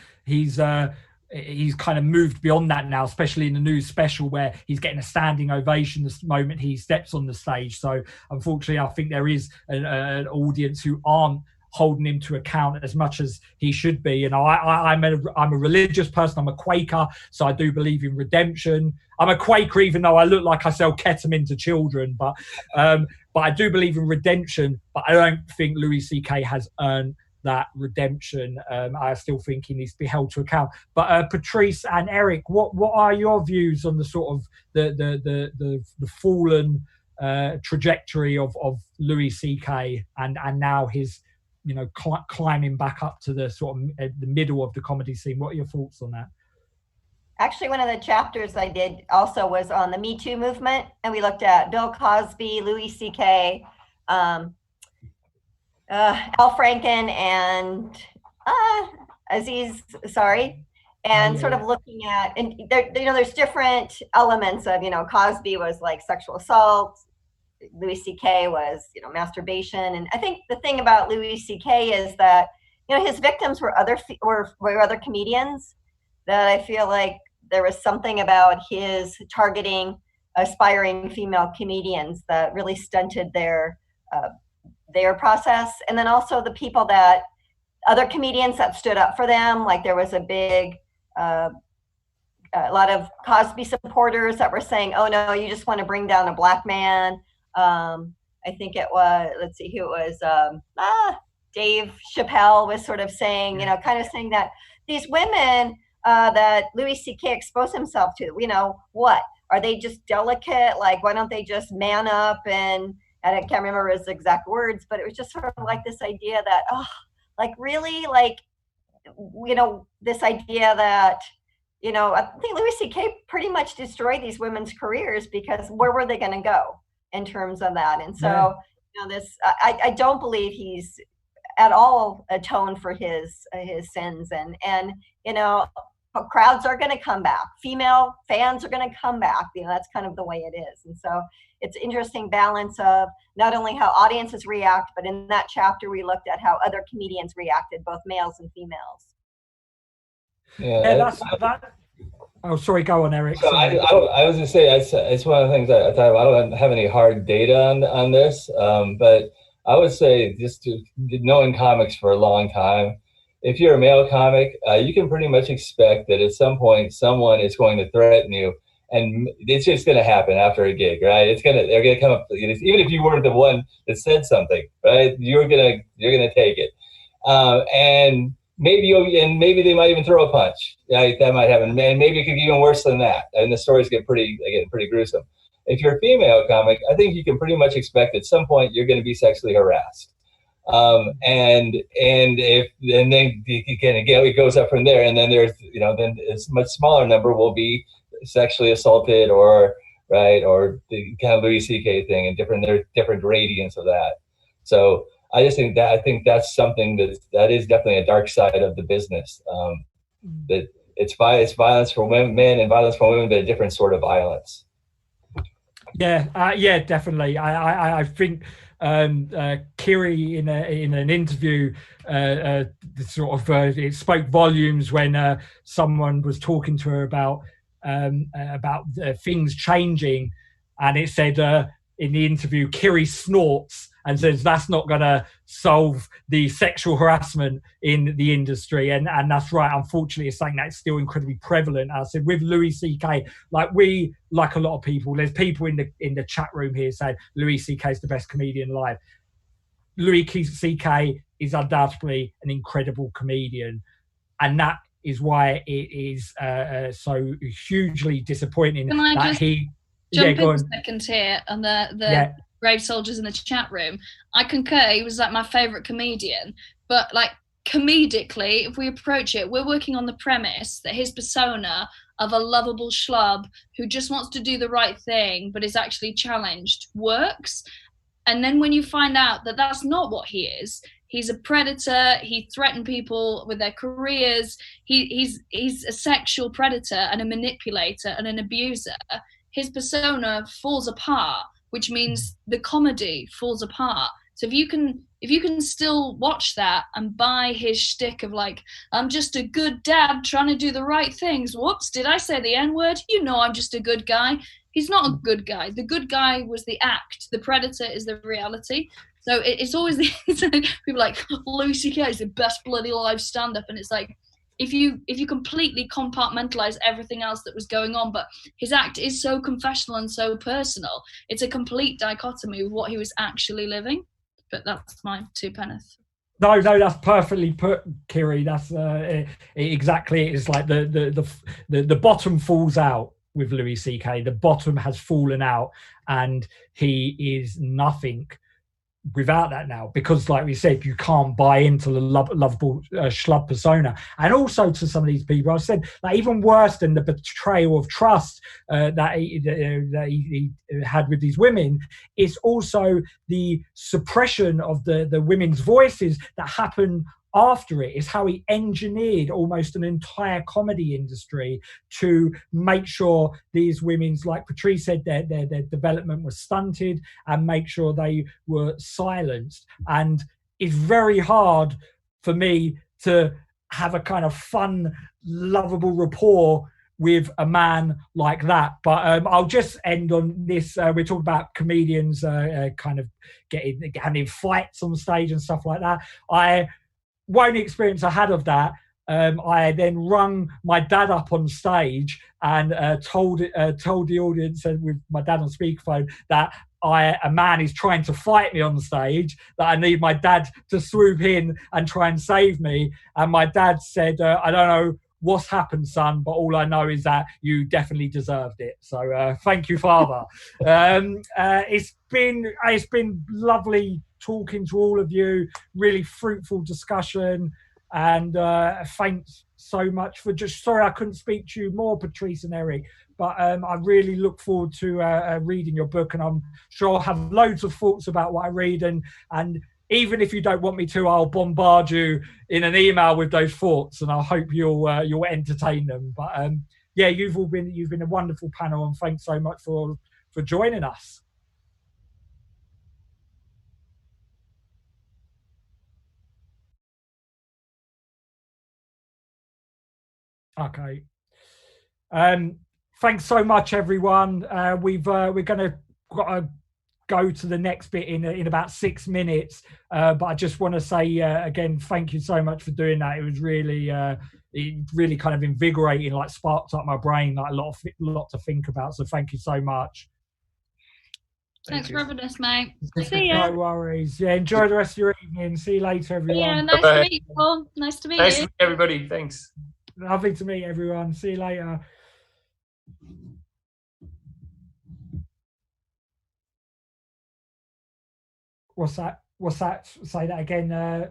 kind of moved beyond that now, especially in the new special where he's getting a standing ovation the moment he steps on the stage. So unfortunately, I think there is an audience who aren't holding him to account as much as he should be. You know, I'm a religious person. I'm a Quaker, so I do believe in redemption. I'm a Quaker, even though I look like I sell ketamine to children, but I do believe in redemption. But I don't think Louis C.K. has earned that redemption. I still think he needs to be held to account. But Patrice and Eric, what are your views on the sort of the fallen trajectory of Louis C.K. and now his, you know, climbing back up to the sort of the middle of the comedy scene? What are your thoughts on that? Actually, one of the chapters I did also was on the Me Too movement, and we looked at Bill Cosby, Louis C.K., Al Franken, and Aziz Ansari, and sort of looking at, and there, you know, there's different elements of, you know, Cosby was like sexual assault, Louis C.K. was, you know, masturbation, and I think the thing about Louis C.K. is that, you know, his victims were other comedians. That I feel like there was something about his targeting aspiring female comedians that really stunted their process. And then also the people that, other comedians that stood up for them, like there was a big, a lot of Cosby supporters that were saying, oh no, you just want to bring down a black man. I think it was, let's see who it was, Dave Chappelle was sort of saying, you know, kind of saying that these women that Louis C.K. exposed himself to, you know, what? Are they just delicate? Like, why don't they just man up? And I can't remember his exact words, but it was just sort of like this idea that, oh, like really, like, you know, this idea that, you know, I think Louis C.K. pretty much destroyed these women's careers because where were they going to go in terms of that? And so, you know, this, I don't believe he's at all atoned for his sins, and you know, crowds are going to come back. Female fans are going to come back. You know, that's kind of the way it is. And so it's an interesting balance of not only how audiences react, but in that chapter we looked at how other comedians reacted, both males and females. Yeah, that's that. Oh, sorry, go on, Eric. So I was going to say, it's one of the things I don't have any hard data on this, but I would say, just to knowing comics for a long time, if you're a male comic, you can pretty much expect that at some point someone is going to threaten you, and it's just going to happen after a gig, right? They're going to come up, even if you weren't the one that said something, right? You're gonna take it, and maybe they might even throw a punch. Right? That might happen, and maybe it could be even worse than that. And the stories get pretty gruesome. If you're a female comic, I think you can pretty much expect at some point you're going to be sexually harassed. And then it goes up from there, and then there's, you know, then a much smaller number will be sexually assaulted or the kind of Louis C.K. thing, and there's different gradients of that. So I think that's something that is definitely a dark side of the business. That it's violence for men and violence for women, but a different sort of violence. Yeah, definitely. I think Kiri in an interview it spoke volumes when someone was talking to her about things changing, and it said in the interview, Kiri snorts and says that's not going to solve the sexual harassment in the industry, and that's right. Unfortunately, it's something that's still incredibly prevalent. I said with Louis C.K., like a lot of people, there's people in the chat room here saying Louis C.K. is the best comedian alive. Louis C.K. is undoubtedly an incredible comedian, and that is why it is so hugely disappointing Can I that just he. Jump Go in a on. second here, and the brave soldiers in the chat room. I concur. He was like my favorite comedian, but like comedically, if we approach it, we're working on the premise that his persona of a lovable schlub who just wants to do the right thing but is actually challenged works. And then when you find out that that's not what he is, he's a predator, he threatened people with their careers, he's a sexual predator and a manipulator and an abuser, his persona falls apart, which means the comedy falls apart. So if you can still watch that and buy his shtick of like, I'm just a good dad trying to do the right things. Whoops, did I say the N-word? You know I'm just a good guy. He's not a good guy. The good guy was the act. The predator is the reality. So it's always people like, Louis C.K. is the best bloody live stand-up. And it's like, if you completely compartmentalize everything else that was going on, but his act is so confessional and so personal, it's a complete dichotomy of what he was actually living. But that's my 2 penneth. No, that's perfectly put, Kiri. That's exactly. It's like the bottom falls out with Louis C.K. The bottom has fallen out, and he is nothing without that now, because like we said, you can't buy into the lovable schlub persona. And also to some of these people, I said, like, even worse than the betrayal of trust that he had with these women, is also the suppression of the women's voices that happen after it. Is how he engineered almost an entire comedy industry to make sure these women's, like Patrice said, their development was stunted, and make sure they were silenced. And it's very hard for me to have a kind of fun, lovable rapport with a man like that. But I'll just end on this. We're talking about comedians kind of having fights on stage and stuff like that. One experience I had of that, I then rung my dad up on stage and told the audience, with my dad on speakerphone, that a man is trying to fight me on stage, that I need my dad to swoop in and try and save me. And my dad said, I don't know what's happened, son, but all I know is that you definitely deserved it. So thank you, Father. It's been lovely talking to all of you, really fruitful discussion, and thanks so much for sorry I couldn't speak to you more, Patrice and Eric, but I really look forward to reading your book, and I'm sure I'll have loads of thoughts about what I read, and even if you don't want me to, I'll bombard you in an email with those thoughts, and I hope you'll entertain them. But yeah, you've been a wonderful panel, and thanks so much for joining us. Okay. Thanks so much, everyone. We're gonna go to the next bit in about 6 minutes. But I just want to say again, thank you so much for doing that. It was really kind of invigorating, like sparked up my brain, like a lot to think about. So thank you so much. Thanks for having us, mate. See ya. No worries. Yeah, enjoy the rest of your evening. See you later, everyone. Yeah, nice to meet you all. Nice to meet Nice you. to meet everybody. Thanks. Lovely to meet everyone. See you later. What's that? Say that again.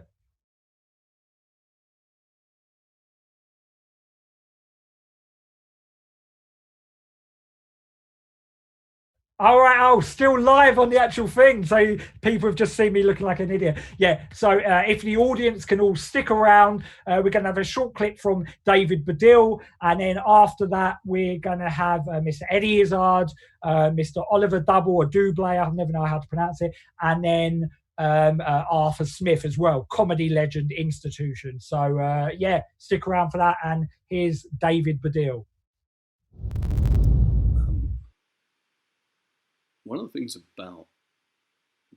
All right. Oh, still live on the actual thing. So people have just seen me looking like an idiot. Yeah. So if the audience can all stick around, we're going to have a short clip from David Baddiel. And then after that, we're going to have Mr. Eddie Izzard, Mr. Oliver Double or Double, I never know how to pronounce it. And then Arthur Smith as well, comedy legend institution. So yeah, stick around for that. And here's David Baddiel. One of the things about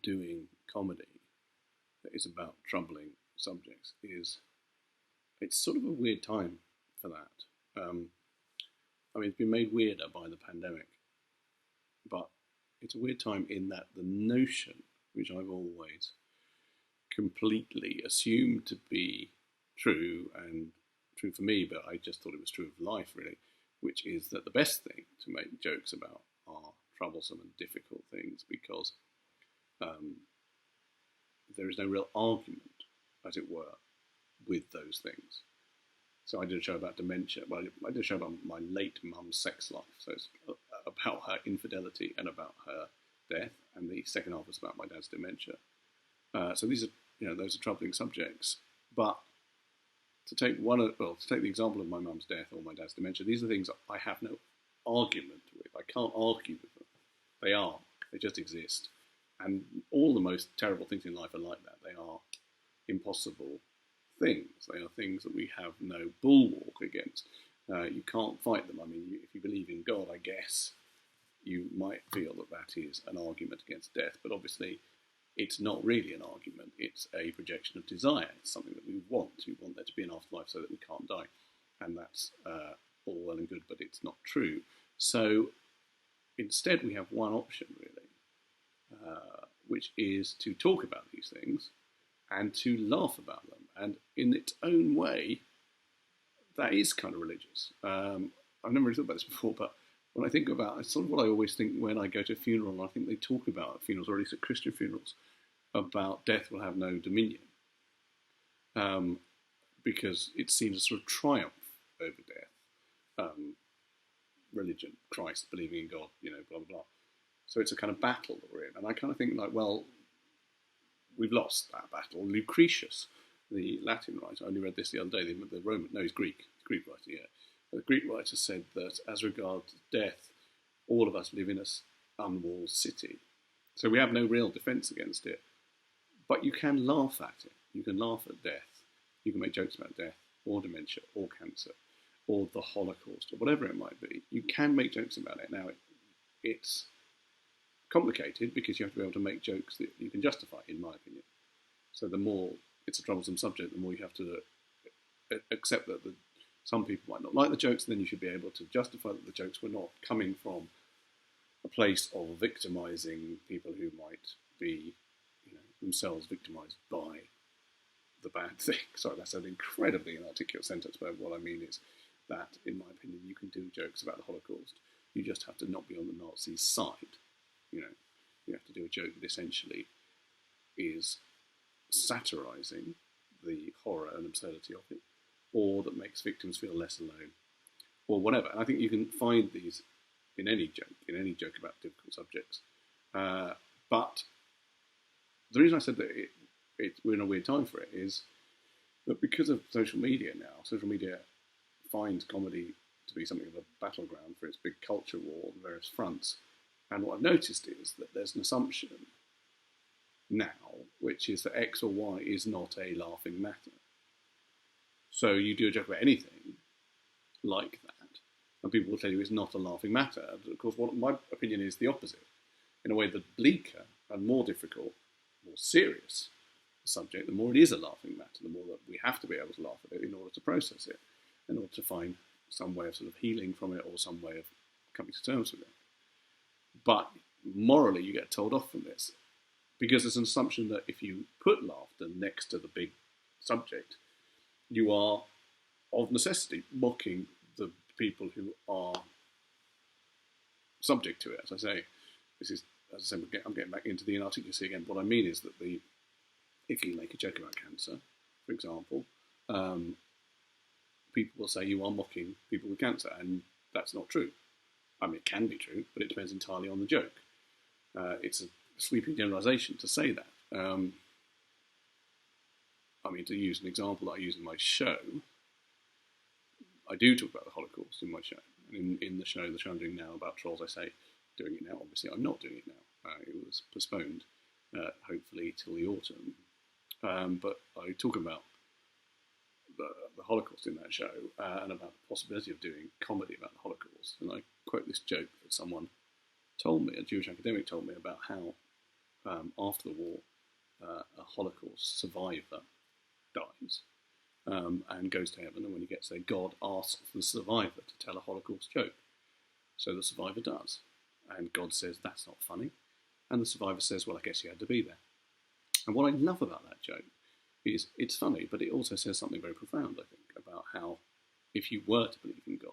doing comedy that is about troubling subjects is it's sort of a weird time for that. I mean, it's been made weirder by the pandemic, but it's a weird time in that the notion, which I've always completely assumed to be true, and true for me, but I just thought it was true of life really, which is that the best thing to make jokes about are troublesome and difficult things, because there is no real argument, as it were, with those things. So I did a show about dementia. Well, I did a show about my late mum's sex life. So it's about her infidelity and about her death. And the second half was about my dad's dementia. So these are, those are troubling subjects. But to take to take the example of my mum's death or my dad's dementia, these are things I have no argument with. I can't argue with them. They just exist. And all the most terrible things in life are like that. They are impossible things. They are things that we have no bulwark against. You can't fight them. I mean, if you believe in God, I guess you might feel that that is an argument against death, but obviously it's not really an argument. It's a projection of desire. It's something that we want. We want there to be an afterlife so that we can't die. And that's all well and good, but it's not true. So instead we have one option, really, which is to talk about these things and to laugh about them. And in its own way, that is kind of religious. I've never really thought about this before, but when I think about it, it's sort of what I always think when I go to a funeral, and I think they talk about at funerals, or at least at Christian funerals, about death will have no dominion. Because it seems a sort of triumph over death. Religion, Christ, believing in God, blah, blah, blah. So it's a kind of battle that we're in. And I kind of think like, well, we've lost that battle. Lucretius, the Latin writer, I only read this the other day, the Roman, no, he's Greek writer, yeah. The Greek writer said that as regards death, all of us live in an unwalled city. So we have no real defense against it. But you can laugh at it. You can laugh at death. You can make jokes about death, or dementia, or cancer, or the Holocaust, or whatever it might be. You can make jokes about it. Now, it's complicated because you have to be able to make jokes that you can justify, in my opinion. So the more it's a troublesome subject, the more you have to accept that some people might not like the jokes, and then you should be able to justify that the jokes were not coming from a place of victimizing people who might be themselves victimized by the bad thing. Sorry, that's an incredibly inarticulate sentence, but what I mean is that, in my opinion, you can do jokes about the Holocaust. You just have to not be on the Nazi side. You have to do a joke that essentially is satirizing the horror and absurdity of it, or that makes victims feel less alone, or whatever. And I think you can find these in any joke about difficult subjects. But the reason I said that we're in a weird time for it is that because of social media now, social media finds comedy to be something of a battleground for its big culture war on various fronts. And what I've noticed is that there's an assumption now, which is that X or Y is not a laughing matter. So you do a joke about anything like that, and people will tell you it's not a laughing matter. And of course, what my opinion is the opposite. In a way, the bleaker and more difficult, more serious the subject, the more it is a laughing matter, the more that we have to be able to laugh at it in order to process it, in order to find some way of sort of healing from it or some way of coming to terms with it. But morally, you get told off from this because there's an assumption that if you put laughter next to the big subject, you are, of necessity, mocking the people who are subject to it. As I say, this is, as I say, I'm getting back into the inarticulacy again. What I mean is that if you make a joke about cancer, for example, people will say you are mocking people with cancer, and that's not true. I mean, it can be true, but it depends entirely on the joke. It's a sweeping generalization to say that. To use an example that I use in my show, I do talk about the Holocaust in my show. And in the show I'm doing now about trolls, I say, doing it now. Obviously, I'm not doing it now. It was postponed, hopefully, till the autumn. But I talk about the Holocaust in that show and about the possibility of doing comedy about the Holocaust. And I quote this joke that someone told me, a Jewish academic told me, about how after the war, a Holocaust survivor dies and goes to heaven, and when he gets there, God asks the survivor to tell a Holocaust joke. So the survivor does, and God says, that's not funny, and the survivor says, well, I guess you had to be there. And what I love about that joke is it's funny, but it also says something very profound, I think, about how if you were to believe in God,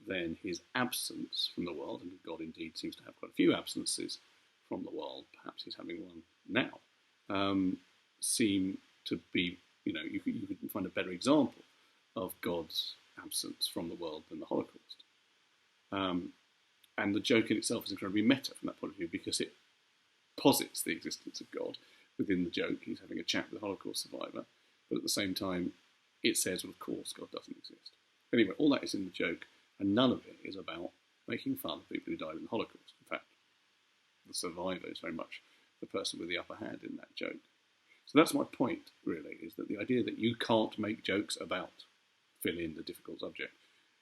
then his absence from the world, and God indeed seems to have quite a few absences from the world, perhaps he's having one now, seem to be, you could find a better example of God's absence from the world than the Holocaust. And the joke in itself is incredibly meta from that point of view, because it posits the existence of God within the joke. He's having a chat with a Holocaust survivor, but at the same time, it says, well, of course, God doesn't exist. Anyway, all that is in the joke, and none of it is about making fun of people who died in the Holocaust. In fact, the survivor is very much the person with the upper hand in that joke. So that's my point, really, is that the idea that you can't make jokes about, fill in the difficult subject,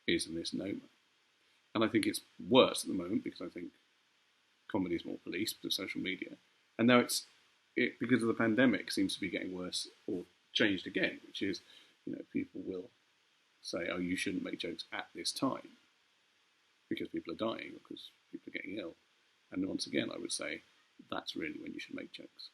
is a misnomer. And I think it's worse at the moment, because I think comedy is more policed with social media. And now it because of the pandemic, seems to be getting worse, or changed again, which is, people will say, oh, you shouldn't make jokes at this time because people are dying or because people are getting ill. And once again, I would say that's really when you should make jokes.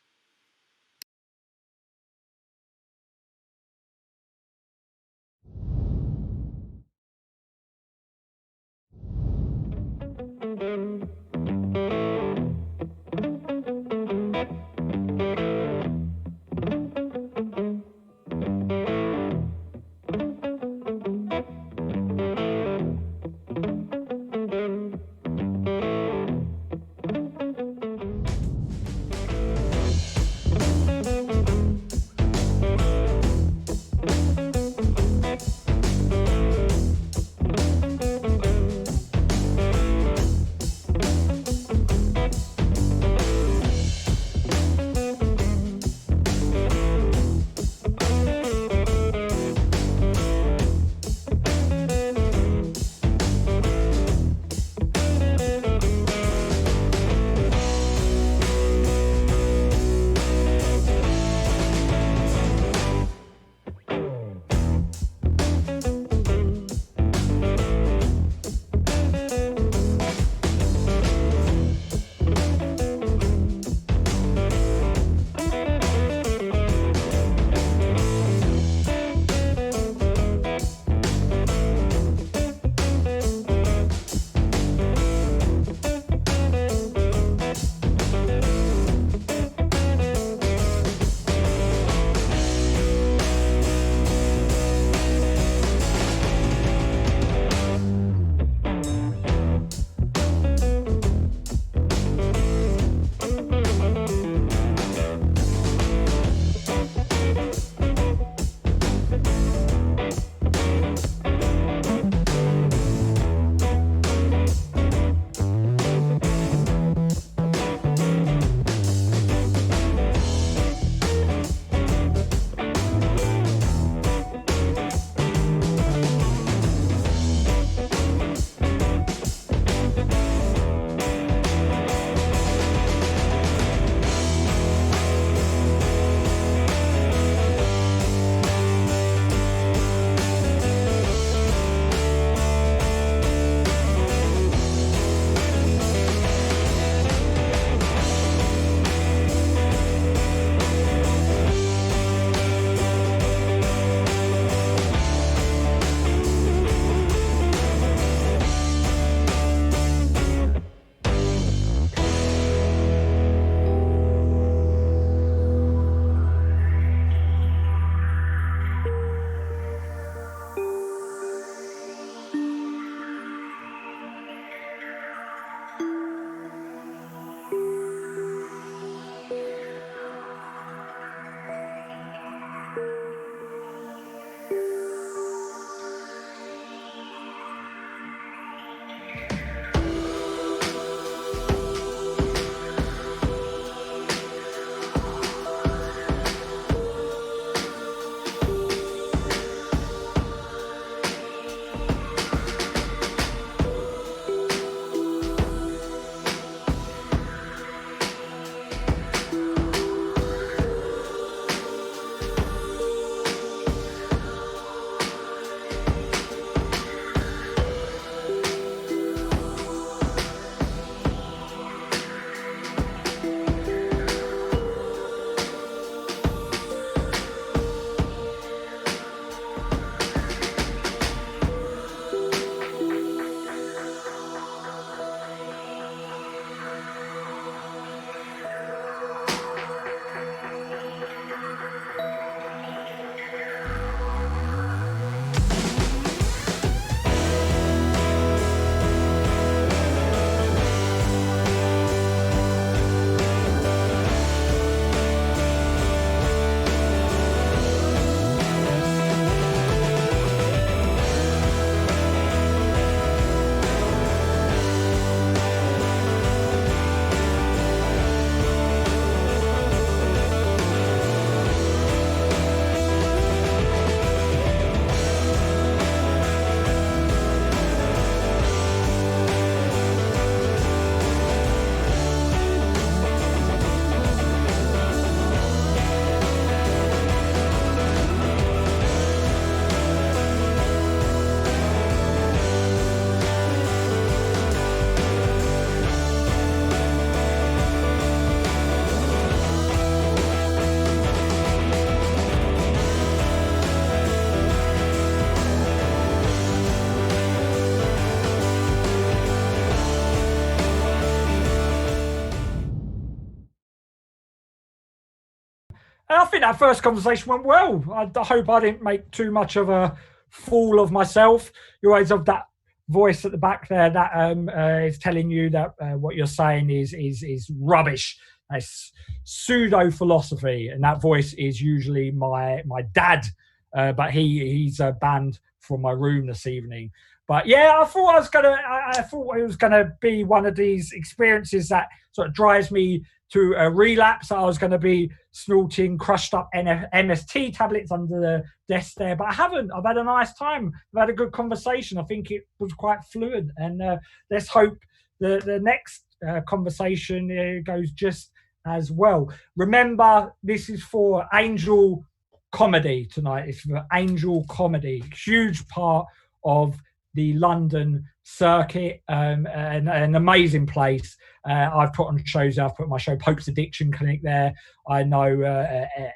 I think that first conversation went well. I hope I didn't make too much of a fool of myself. You always have that voice at the back there that is telling you that what you're saying is rubbish. It's pseudo philosophy, and that voice is usually my dad. But he's banned from my room this evening. But yeah, I thought it was gonna be one of these experiences that sort of drives me to a relapse. I was going to be snorting crushed up MST tablets under the desk there, but I haven't. I've had a nice time. I've had a good conversation. I think it was quite fluid, and let's hope the next conversation goes just as well. Remember, this is for Angel Comedy tonight. It's for Angel Comedy, huge part of the London circuit, an amazing place. I've put on shows. I've put my show Pope's Addiction Clinic there. I know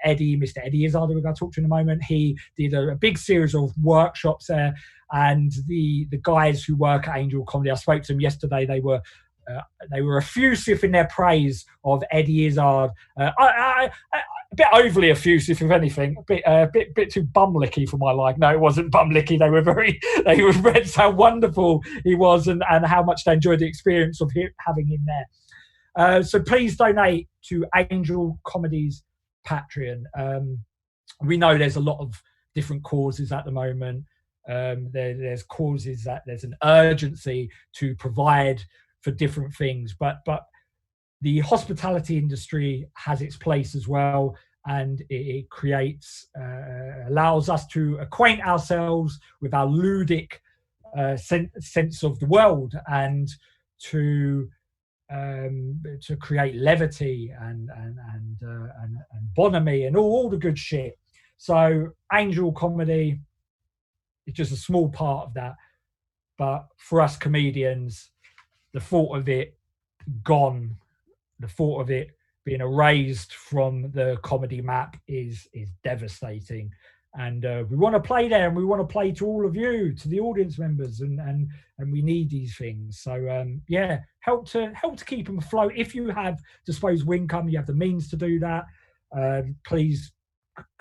Eddie, Mr. Eddie Izzard, who we're going to talk to in a moment. He did a big series of workshops there, and the guys who work at Angel Comedy, I spoke to them yesterday. They were effusive in their praise of Eddie Izzard. A bit overly effusive, if anything. A bit too bumlicky for my like. No, it wasn't bumlicky. They were read how wonderful he was and how much they enjoyed the experience of having him there. So please donate to Angel Comedy's Patreon. We know there's a lot of different causes at the moment. There's causes that there's an urgency to provide for different things, but the hospitality industry has its place as well, and it creates allows us to acquaint ourselves with our ludic sense of the world, and to create levity and bonhomie and all the good shit. So Angel Comedy is just a small part of that, but for us comedians, the thought of it gone, the thought of it being erased from the comedy map is devastating. And we want to play there, and we want to play to all of you, to the audience members, and we need these things. So yeah, help to keep them afloat. If you have disposable income, you have the means to do that. Please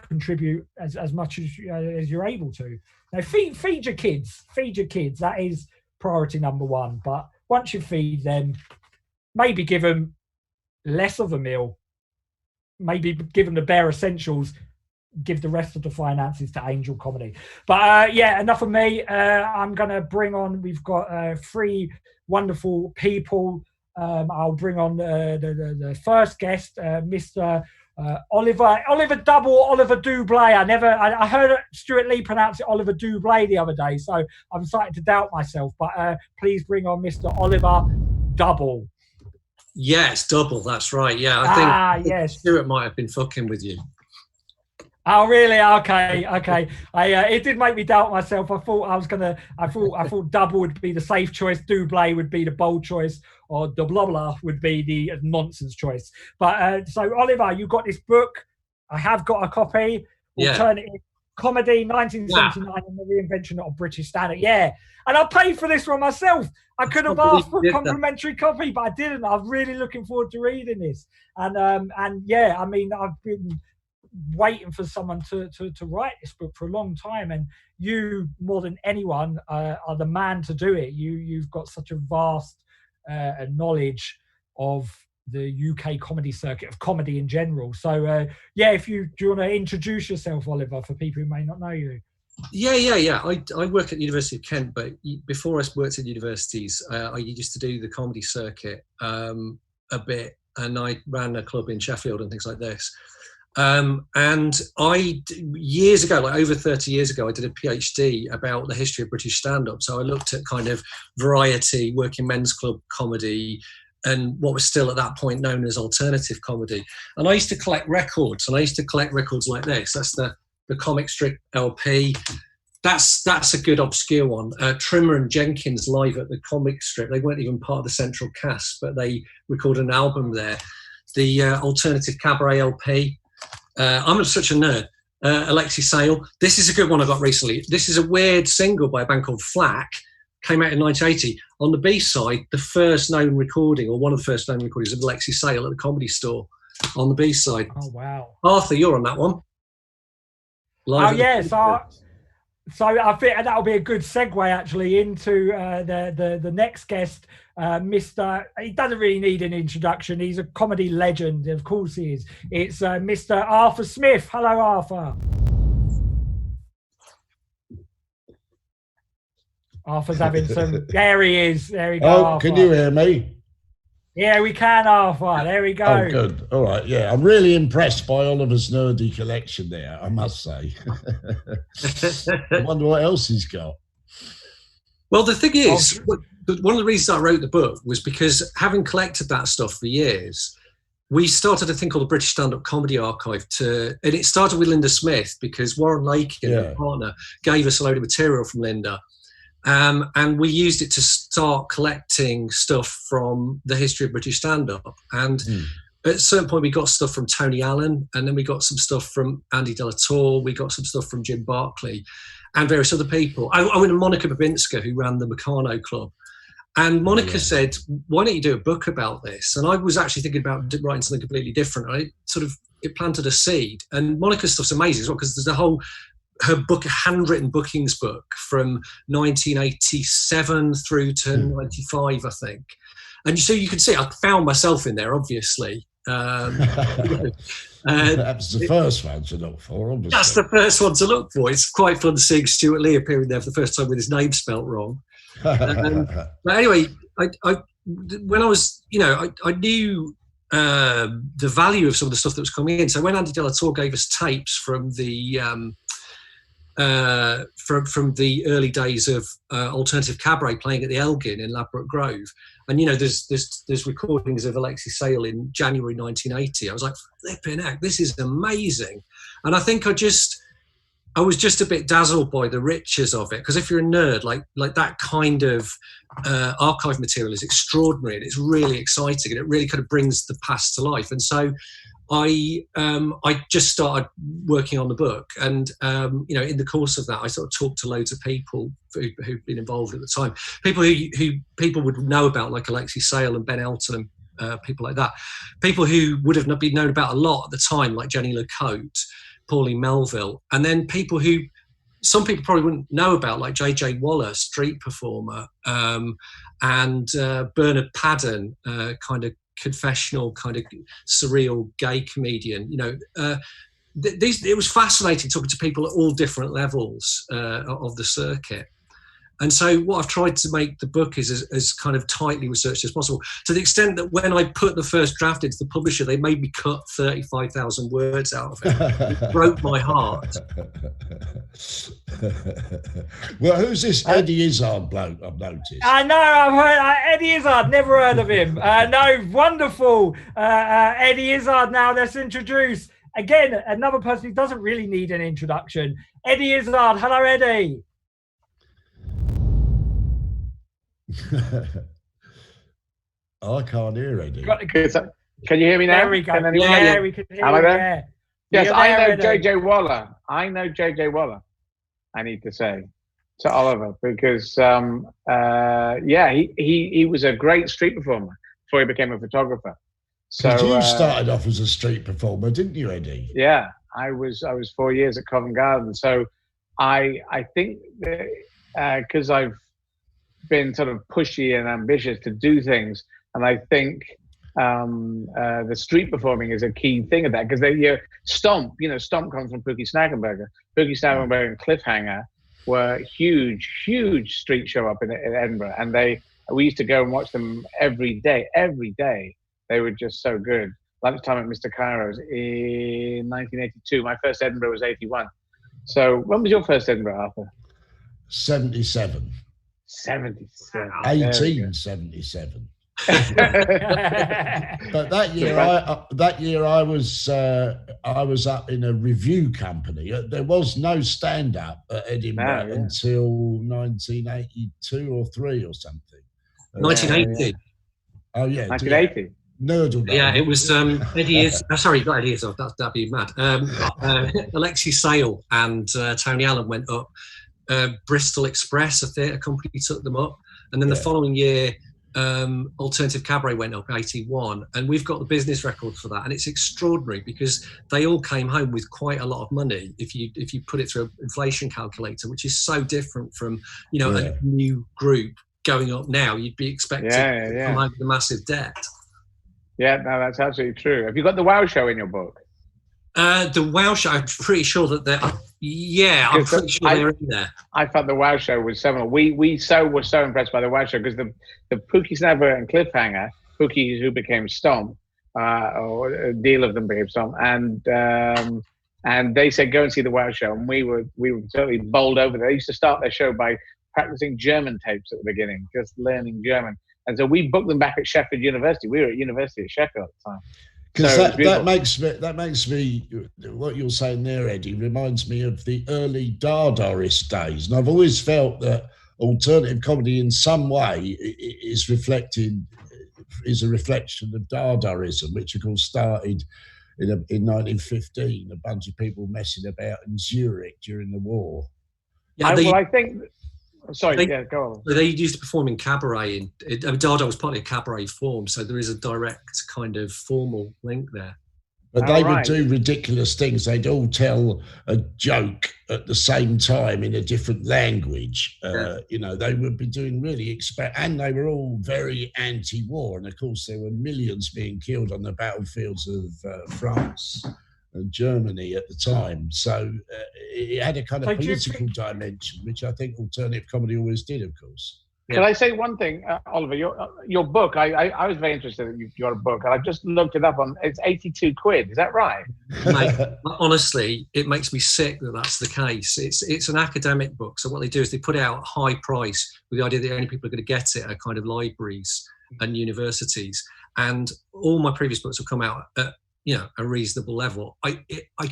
contribute as much as you're able to. Now, feed your kids. Feed your kids. That is priority number one. But once you feed them, maybe give them less of a meal. Maybe give them the bare essentials. Give the rest of the finances to Angel Comedy. But yeah, enough of me. I'm going to bring on, we've got three wonderful people. I'll bring on the first guest, Mr. Oliver Doublé. I heard Stuart Lee pronounce it Oliver Doublé the other day, so I'm starting to doubt myself. But please bring on Mr. Oliver Double. Yes, Double. That's right. Yeah, I think yes. Stuart might have been fucking with you. Oh really? Okay. It did make me doubt myself. I thought Double would be the safe choice, Doublé would be the bold choice, or Double would be the nonsense choice. But so Oliver, you got this book. I have got a copy. Alternative Comedy, 1979, and the Reinvention of British Standard. Yeah, and I paid for this one myself. I could have asked for a complimentary copy, but I didn't. I'm really looking forward to reading this. And yeah, I mean, I've been waiting for someone to write this book for a long time, and you, more than anyone, are the man to do it. You've got such a vast knowledge of the UK comedy circuit, of comedy in general. So yeah, do you want to introduce yourself, Oliver, for people who may not know you? Yeah. I work at the University of Kent, but before I worked at universities, I used to do the comedy circuit a bit, and I ran a club in Sheffield and things like this. And years ago, like over 30 years ago, I did a PhD about the history of British stand-up. So I looked at kind of variety, working men's club comedy, and what was still at that point known as alternative comedy. And I used to collect records, and I used to collect records like this. That's the comic strip LP. That's a good obscure one. Trimmer and Jenkins live at the comic strip. They weren't even part of the central cast, but they recorded an album there. The alternative cabaret LP. I'm such a nerd. Alexei Sayle. This is a good one I got recently. This is a weird single by a band called Flack. Came out in 1980. On the B-side, the first known recording, or one of the first known recordings, of Alexei Sayle at the Comedy Store. on the B-side. Oh wow! Arthur, you're on that one. Live Oh yes, so I think that'll be a good segue actually into the next guest, Mr. He doesn't really need an introduction. He's a comedy legend, of course he is. It's Mr. Arthur Smith. Hello, Arthur. Arthur's having some. There he is. There we go. Oh, Arthur. can you hear me? Yeah, we can, Arthur. There we go. Oh, good. All right. Yeah, I'm really impressed by Oliver's nerdy collection there, I must say. I wonder what else he's got. Well, the thing is, one of the reasons I wrote the book was because having collected that stuff for years, we started a thing called the British Stand-Up Comedy Archive and it started with Linda Smith because Warren Lakin, her partner, gave us a load of material from Linda. And we used it to start collecting stuff from the history of British stand-up. And at a certain point, we got stuff from Tony Allen, and then we got some stuff from Andy de la Tour, we got some stuff from Jim Barclay, and various other people. I went to Monica Babinska, who ran the Meccano Club. And Monica said, why don't you do a book about this? And I was actually thinking about writing something completely different. It planted a seed. And Monica's stuff's amazing as well, because there's her book, a handwritten bookings book from 1987 through to 95, I think. And so you can see, I found myself in there, obviously. That was the first one to look for, obviously. That's the first one to look for. It's quite fun seeing Stuart Lee appearing there for the first time with his name spelt wrong. But anyway, when I was, I knew the value of some of the stuff that was coming in. So when Andy de la Tour gave us tapes from the early days of alternative cabaret playing at the Elgin in Ladbroke Grove, and there's recordings of Alexei Sayle in January 1980. I was like, flipping heck, this is amazing. And I think I was just a bit dazzled by the riches of it, because if you're a nerd, like that kind of archive material is extraordinary, and it's really exciting, and it really kind of brings the past to life. And so I just started working on the book, and in the course of that, I sort of talked to loads of people who've been involved at the time, people who people would know about, like Alexei Sayle and Ben Elton and people like that, people who would have not been known about a lot at the time, like Jenny LeCote, Pauline Melville, and then people who some people probably wouldn't know about, like J.J. Waller, street performer, and Bernard Padden, kind of confessional, kind of surreal gay comedian. It was fascinating talking to people at all different levels of the circuit. And so what I've tried to make the book is as kind of tightly researched as possible, to the extent that when I put the first draft into the publisher, they made me cut 35,000 words out of it. It broke my heart. Well, who's this Eddie Izzard bloke I've noticed? I know, I've heard Eddie Izzard, never heard of him. No, wonderful. Eddie Izzard now, let's introduce, again, another person who doesn't really need an introduction. Eddie Izzard, hello Eddie. I can't hear Eddie. Can you hear me now? There we go. Yeah, we can hear you. Yeah. Yes, I know J.J. Waller. I know J.J. Waller, I need to say, to Oliver, because, he was a great street performer before he became a photographer. So you started off as a street performer, didn't you, Eddie? Yeah, I was 4 years at Covent Garden. So I think because I've been sort of pushy and ambitious to do things, and I think the street performing is a key thing of that, because Stomp comes from Pookie Snaggenberger. Pookie Snaggenberger and Cliffhanger were huge street show up in Edinburgh, and we used to go and watch them every day. They were just so good. Lunchtime at Mr. Cairo's in 1982. My first Edinburgh was 81. So when was your first Edinburgh, Arthur? 77. 77. 1877. But that year I was up in a review company. There was no stand up at Edinburgh until 1982 or 3 or something. 1980. Oh yeah, 1980. Nerdle. Yeah, it was Eddie is. Sorry, not Eddie is. That'd be mad. Alexei Sayle and Tony Allen went up. Bristol Express, a theatre company, took them up, and then the following year, Alternative Cabaret went up 81, and we've got the business record for that, and it's extraordinary because they all came home with quite a lot of money if you put it through an inflation calculator, which is so different from a new group going up now. You'd be expected to come home with a massive debt. Yeah, no, that's absolutely true. Have you got the Wow Show in your book? The Wow Show, I'm pretty sure that they're... Yeah, I'm pretty sure they're in there. I thought the Wow Show was seminal. We were so impressed by the Wow Show because the Pookie Snapper and Cliffhanger, Pookie who became Stomp, or a deal of them became Stomp, and they said go and see the Wow Show, and we were totally bowled over. They used to start their show by practicing German tapes at the beginning, just learning German, and so we booked them back at Sheffield University. We were at University of Sheffield at the time. Because that makes me what you're saying there, Eddie, reminds me of the early Dadaist days, and I've always felt that alternative comedy in some way is a reflection of Dadaism, which of course started in 1915. A bunch of people messing about in Zurich during the war. Yeah, I think. Sorry, go on. They used to perform in cabaret. Dada was partly a cabaret form, so there is a direct kind of formal link there. But they would do ridiculous things. They'd all tell a joke at the same time in a different language. They would be doing really and they were all very anti-war. And of course, there were millions being killed on the battlefields of France and Germany at the time. So it had a kind of political dimension, which I think alternative comedy always did, of course. Can I say one thing, Oliver? Your book, I was very interested in your book, and I've just looked it up it's 82 quid. Is that right? Mate, honestly, it makes me sick that that's the case. It's an academic book, so what they do is they put it out at high price with the idea that only people are going to get it at kind of libraries and universities. And all my previous books have come out at a reasonable level. I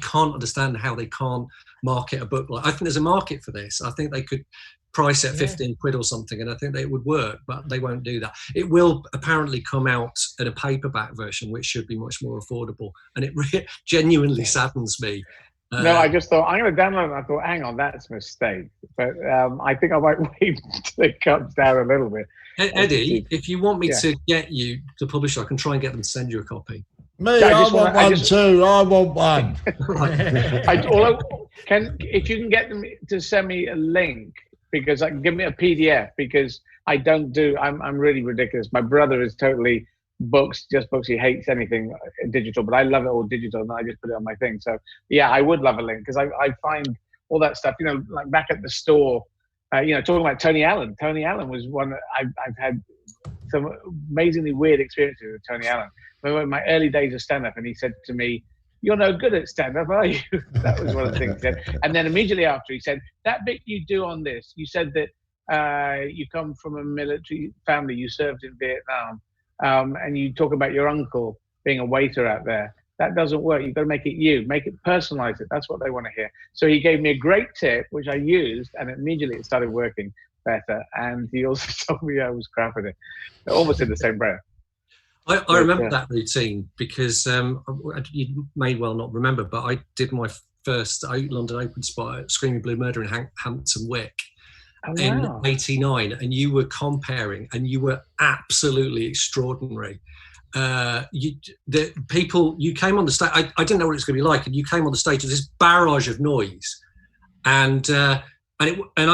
can't understand how they can't market a book like. I think there's a market for this. I think they could price it at 15 quid or something, and I think that it would work, but they won't do that. It will apparently come out at a paperback version, which should be much more affordable, and it genuinely saddens me. No, I just thought I'm going to download it. I thought, hang on, that's a mistake. But I think I might wait until it comes down a little bit. Eddie, if you want me to get you the publisher, I can try and get them to send you a copy. Me, I want one too. I want one. If you can get them to send me a link, because give me a PDF, because I'm really ridiculous. My brother is totally books. He hates anything digital, but I love it all digital, and I just put it on my thing. So yeah, I would love a link, because I find all that stuff, like back at the store, talking about Tony Allen. Tony Allen was one that I've had some amazingly weird experiences with Tony Allen. I remember in my early days of stand-up, and he said to me, "You're no good at stand-up, are you?" That was one of the things he said. And then immediately after, he said, "That bit you do on this, you said that you come from a military family, you served in Vietnam, and you talk about your uncle being a waiter out there. That doesn't work. You've got to make it you. Make it, personalize it. That's what they want to hear." So he gave me a great tip, which I used, and immediately it started working better. And he also told me I was crap at it, almost in the same breath. I remember that routine because you may well not remember, but I did my first London Open spot at Screaming Blue Murder in Hampton Wick in '89, and you were comparing, and you were absolutely extraordinary. You came on the stage. I didn't know what it was going to be like, and you came on the stage with this barrage of noise, and I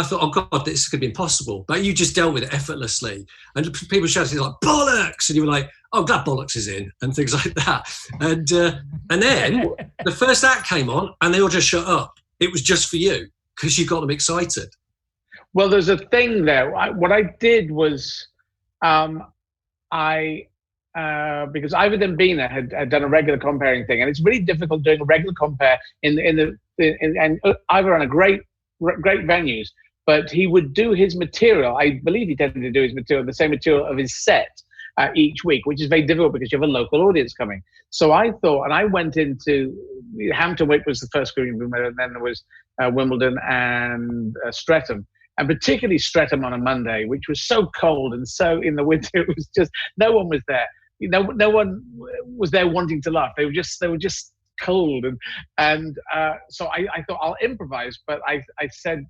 thought, oh God, this is going to be impossible. But you just dealt with it effortlessly, and people shouted like bollocks, and you were like, oh, glad bollocks is in, and things like that. And then the first act came on, and they all just shut up. It was just for you because you got them excited. Well, there's a thing there. What I did was, because Ivor Dembina had done a regular comparing thing, and it's really difficult doing a regular compare and Ivor ran a great venues, but he would do his material. I believe he tended to do his material, the same material of his set each week, which is very difficult because you have a local audience coming. So I thought, and I went into Hampton Wick was the first Screaming Blue Murder, and then there was Wimbledon and Streatham. And particularly Streatham on a Monday, which was so cold and so in the winter, it was just, no one was there. No one was there wanting to laugh. They were just cold. So I thought I'll improvise, but I said,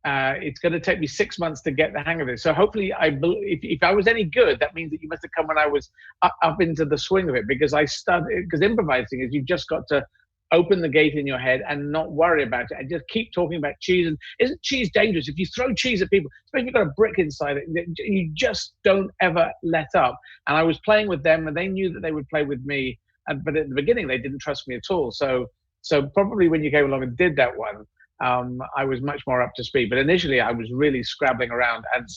it's going to take me 6 months to get the hang of it. So hopefully, if I was any good, that means that you must have come when I was up into the swing of it, because I studied. Because improvising is you've just got to open the gate in your head and not worry about it, and just keep talking about cheese. And isn't cheese dangerous? If you throw cheese at people, especially if you've got a brick inside it, you just don't ever let up. And I was playing with them, and they knew that they would play with me. But at the beginning, they didn't trust me at all. So probably when you came along and did that one, I was much more up to speed. But initially, I was really scrabbling around and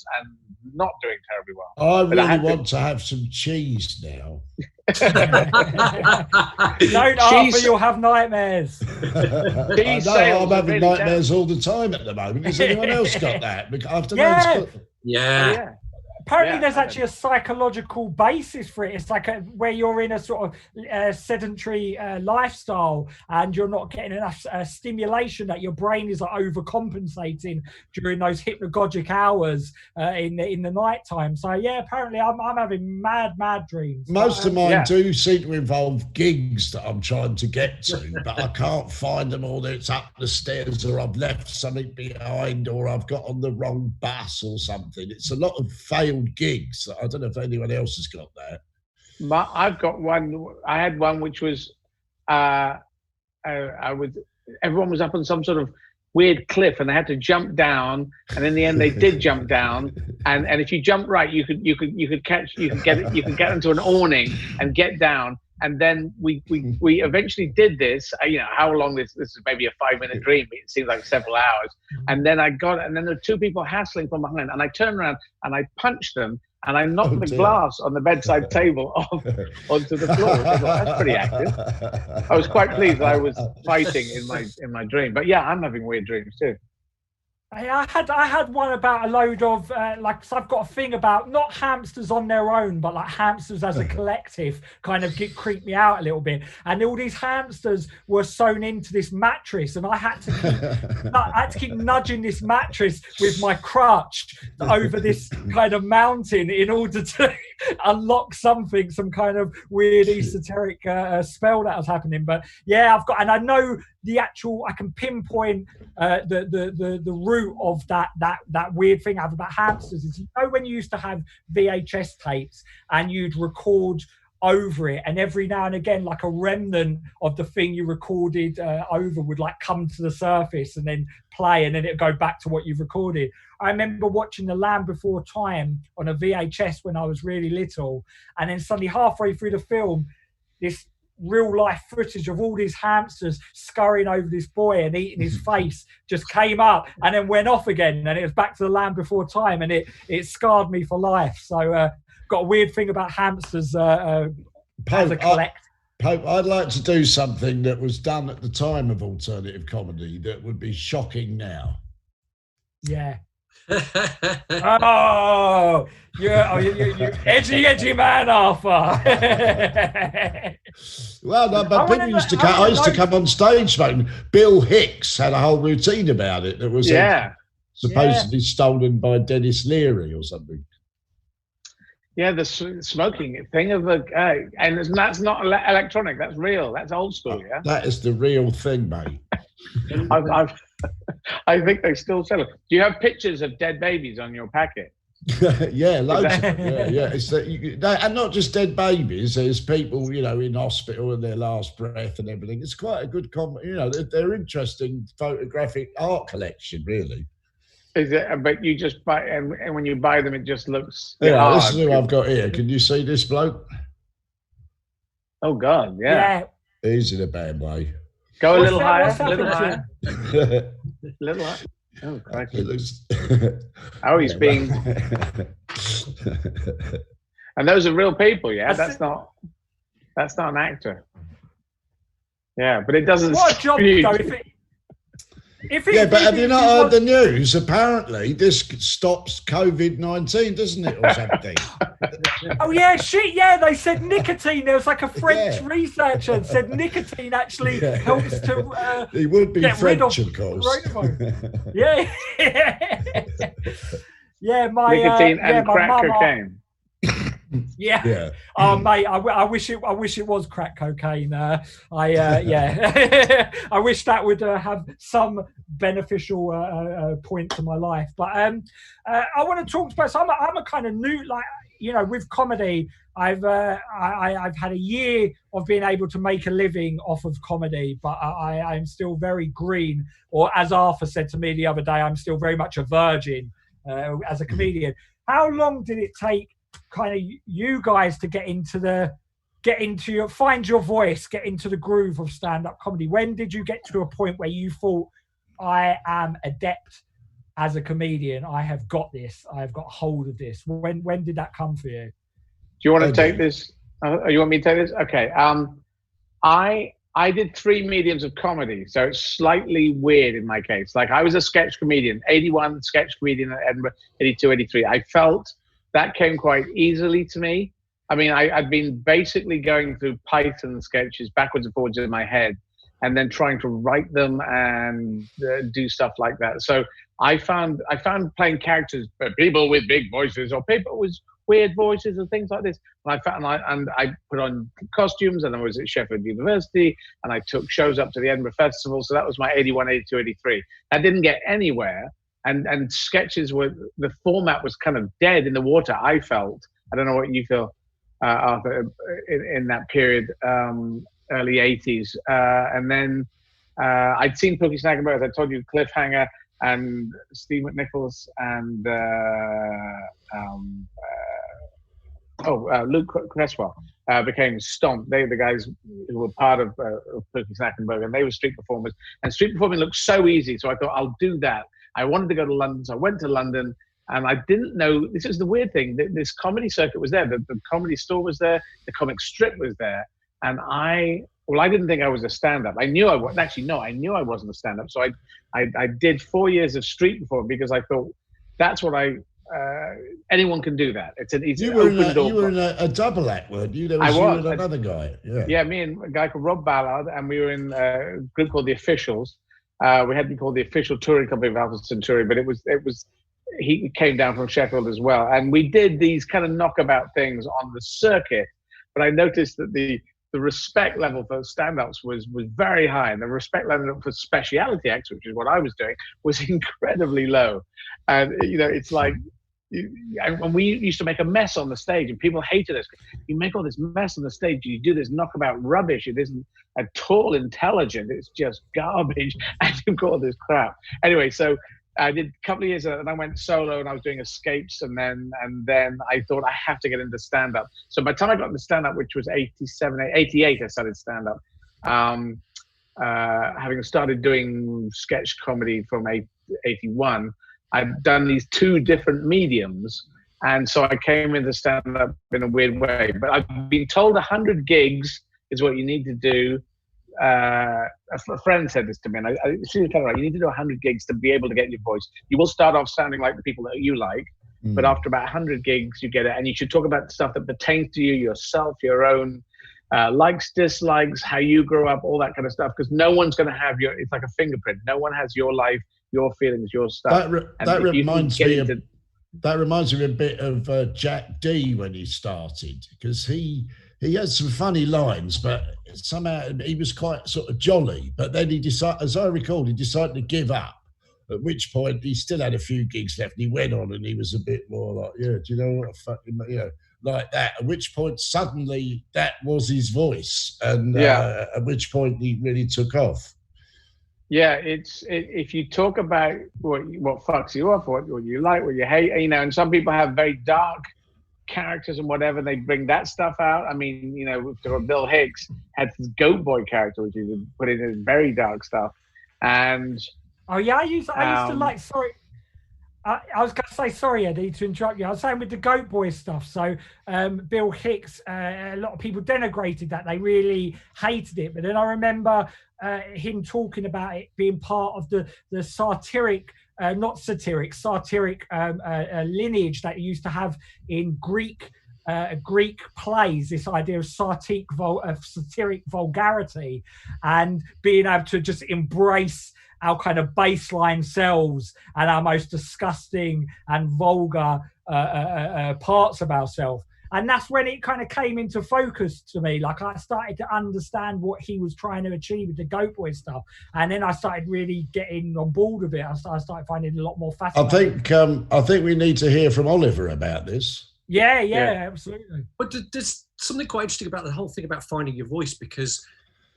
not doing terribly well. I really want to have some cheese now. Don't offer, you'll have nightmares. I know, I'm having nightmares all the time at the moment. Has anyone else got that? Yeah. Apparently, there's actually a psychological basis for it. It's like where you're in a sort of sedentary lifestyle and you're not getting enough stimulation, that your brain is like overcompensating during those hypnagogic hours in the night time. So yeah, apparently I'm having mad dreams. Most of mine do seem to involve gigs that I'm trying to get to, but I can't find them, or it's up the stairs, or I've left something behind, or I've got on the wrong bus or something. It's a lot of failed gigs. I don't know if anyone else has got that. I've got one. I had one which was everyone was up on some sort of weird cliff and they had to jump down, and in the end they did jump down, and if you jump right you could get into an awning and get down. And then we eventually did this. How long this is maybe a 5-minute dream. It seems like several hours. And then and then there were two people hassling from behind, and I turned around and I punched them, and I knocked the glass on the bedside table off onto the floor. I thought, that's pretty active. I was quite pleased that I was fighting in my dream. But yeah, I'm having weird dreams too. I had one about a load of so I've got a thing about not hamsters on their own, but like hamsters as a collective kind of creep me out a little bit. And all these hamsters were sewn into this mattress, and I had to keep nudging this mattress with my crutch over this kind of mountain in order to unlock some kind of weird esoteric spell that was happening. But yeah, and I know I can pinpoint the root of that weird thing I have about hamsters. Is when you used to have VHS tapes and you'd record over it, and every now and again like a remnant of the thing you recorded over would like come to the surface and then play, and then it'd go back to what you've recorded. I remember watching The Land Before Time on a VHS when I was really little, and then suddenly halfway through the film, this real life footage of all these hamsters scurrying over this boy and eating his face just came up and then went off again, and it was back to The Land Before Time, and it scarred me for life. So got a weird thing about hamsters as a collect. Pope, I'd like to do something that was done at the time of alternative comedy that would be shocking now. Yeah. You edgy man, Arthur. Well, no, but people used to come. I used to come on stage, mate. Bill Hicks had a whole routine about it that was supposedly stolen by Dennis Leary or something. Yeah, the smoking thing of and that's not electronic. That's real. That's old school. Yeah, that is the real thing, mate. I think they still sell it. Do you have pictures of dead babies on your packet? Yeah, loads of them. Yeah. It's and not just dead babies. There's people, in hospital and their last breath and everything. It's quite a good they're interesting photographic art collection, really. Is it? But you just buy, and when you buy them, it just looks. Yeah, this is who I've got here. Can you see this bloke? Oh God, yeah. He's in a bad way. Go a little higher. Little higher. Oh, crikey. Oh, he's being. And those are real people, yeah. That's not an actor. Yeah, but it doesn't. What a job, though! But have you not heard the news? Apparently, this stops COVID-19, doesn't it, or something? Oh yeah, shit! Yeah, they said nicotine. There was like a French researcher that said nicotine actually helps to. He would be French, of course. Yeah. Yeah, my nicotine and crack cocaine. Yeah. Oh, mate, I wish it was crack cocaine. Yeah. I wish that would have some beneficial point to my life. But I want to talk about. So I'm a kind of new, like, with comedy. I've had a year of being able to make a living off of comedy, but I'm still very green. Or as Arthur said to me the other day, I'm still very much a virgin as a comedian. How long did it take kind of you guys to find your voice, get into the groove of stand-up comedy? When did you get to a point where you thought, I am adept as a comedian, I have got this, I've got hold of this? When did that come for you? Do you want to take this? You want me to take this? Okay. I did 3 mediums of comedy, so it's slightly weird in my case. Like, I was a sketch comedian, 81 sketch comedian at Edinburgh, 82, 83. I felt that came quite easily to me. I mean, I'd been basically going through Python sketches backwards and forwards in my head, and then trying to write them and do stuff like that. So I found playing characters, people with big voices or people with weird voices and things like this. And I put on costumes, and I was at Sheffield University, and I took shows up to the Edinburgh Festival. So that was my 81, 82, 83. I didn't get anywhere. And sketches the format was kind of dead in the water, I felt. I don't know what you feel, Arthur, in that period, early 80s. And then I'd seen Pookie Snackenberg, as I told you, Cliffhanger, and Steve McNichols, and Luke Cresswell became Stomp. They were the guys who were part of Pookie Snackenberg, and they were street performers. And street performing looked so easy, so I thought, I'll do that. I wanted to go to London, so I went to London, and I didn't know, this is the weird thing, this comedy circuit was there, the Comedy Store was there, the comic strip was there, and I didn't think I was a stand-up. I knew I was, actually, no, I knew I wasn't a stand-up, so I did 4 years of street performing because I thought, that's what anyone can do that. It's an easy open door. You were in a double act, weren't you? There was you and another guy. Yeah, me and a guy called Rob Ballard, and we were in a group called The Officials. We had to be called the Official Touring Company of Alpha Centauri, but it was he came down from Sheffield as well, and we did these kind of knockabout things on the circuit. But I noticed that the respect level for stand-ups was very high, and the respect level for speciality acts, which is what I was doing, was incredibly low. And it's like, and we used to make a mess on the stage, and people hated us. You make all this mess on the stage, you do this knockabout rubbish, it isn't at all intelligent, it's just garbage, and you've got all this crap. Anyway, so I did a couple of years, and I went solo, and I was doing escapes, and then I thought, I have to get into stand-up. So by the time I got into stand-up, which was 88, I started stand-up. Having started doing sketch comedy from 81, I've done these 2 different mediums, and so I came into stand-up in a weird way. But I've been told 100 gigs is what you need to do. A friend said this to me, and she's kind of right. You need to do 100 gigs to be able to get your voice. You will start off sounding like the people that you like, but after about 100 gigs, you get it. And you should talk about stuff that pertains to you, yourself, your own likes, dislikes, how you grew up, all that kind of stuff. Because no one's going to have it's like a fingerprint. No one has your life, your feelings, your stuff. That reminds me a bit of Jack D when he started, because he had some funny lines, but somehow he was quite sort of jolly. But then he decided, as I recall, he decided to give up. At which point he still had a few gigs left. He went on, and he was a bit more like, do you know what, like that. At which point suddenly that was his voice, and at which point he really took off. Yeah, if you talk about what fucks you up, what you like, what you hate, and some people have very dark characters and whatever, they bring that stuff out. I mean, Bill Hicks had his Goat Boy character, which he would put in his very dark stuff. And I used to like, sorry, I was going to say, sorry, Eddie, to interrupt you. I was saying with the Goat Boy stuff. So Bill Hicks, a lot of people denigrated that. They really hated it. But then I remember him talking about it being part of the satiric lineage that you used to have in Greek plays, this idea of satiric vulgarity, and being able to just embrace our kind of baseline selves and our most disgusting and vulgar parts of ourselves. And that's when it kind of came into focus to me. Like I started to understand what he was trying to achieve with the Goat Boy stuff. And then I started really getting on board with it. I started finding it a lot more fascinating. I think we need to hear from Oliver about this. Yeah, absolutely. But there's something quite interesting about the whole thing about finding your voice, because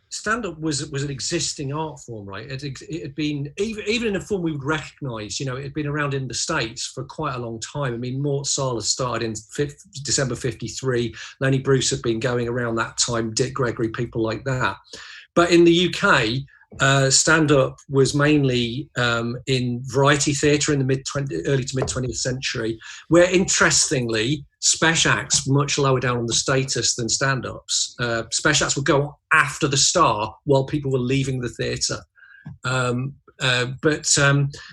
stand-up was an existing art form, right? It had been, even in a form we would recognise, it had been around in the States for quite a long time. I mean, Mort Sahl started in December 53. Lenny Bruce had been going around that time, Dick Gregory, people like that. But in the UK, stand-up was mainly in variety theatre in the early to mid-20th century, where, interestingly, special acts much lower down on the status than stand-ups. Special acts would go after the star while people were leaving the theatre.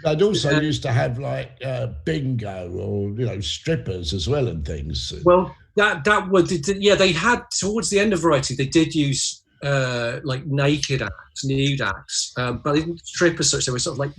They'd also used to have like bingo or strippers as well and things. Well, that was they had, towards the end of variety, they did use like naked acts, nude acts, but they didn't strip as such. They were sort of like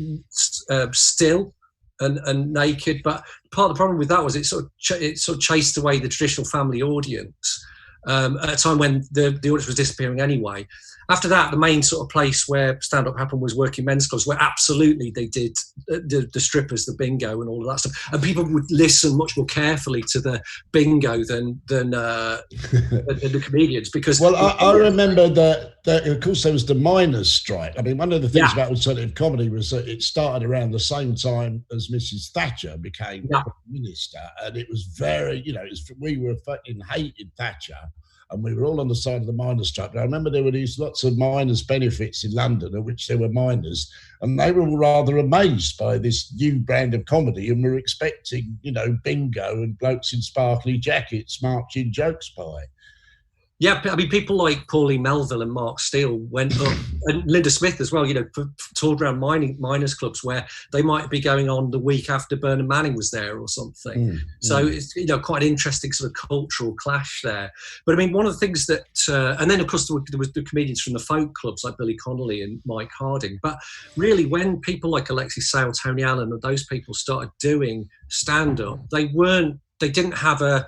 still and naked. But part of the problem with that was it sort of chased away the traditional family audience at a time when the audience was disappearing anyway. After that, the main sort of place where stand-up happened was working men's clubs, where absolutely they did the strippers, the bingo and all of that stuff. And people would listen much more carefully to the bingo than the comedians. Because I remember that, of course, there was the miners' strike. I mean, one of the things about alternative comedy was that it started around the same time as Mrs. Thatcher became Prime Minister. And it was very, we were fucking hated Thatcher. And we were all on the side of the miners' strike. But I remember there were these lots of miners' benefits in London, of which there were miners, and they were all rather amazed by this new brand of comedy and were expecting, bingo and blokes in sparkly jackets marching jokes by. Yeah, I mean, people like Pauline Melville and Mark Steele went up, and Linda Smith as well, toured around miners' clubs where they might be going on the week after Bernard Manning was there or something. So it's, quite an interesting sort of cultural clash there. But I mean, one of the things that, and then of course there was the comedians from the folk clubs like Billy Connolly and Mike Harding. But really, when people like Alexis Sale, Tony Allen, and those people started doing stand-up, they didn't have a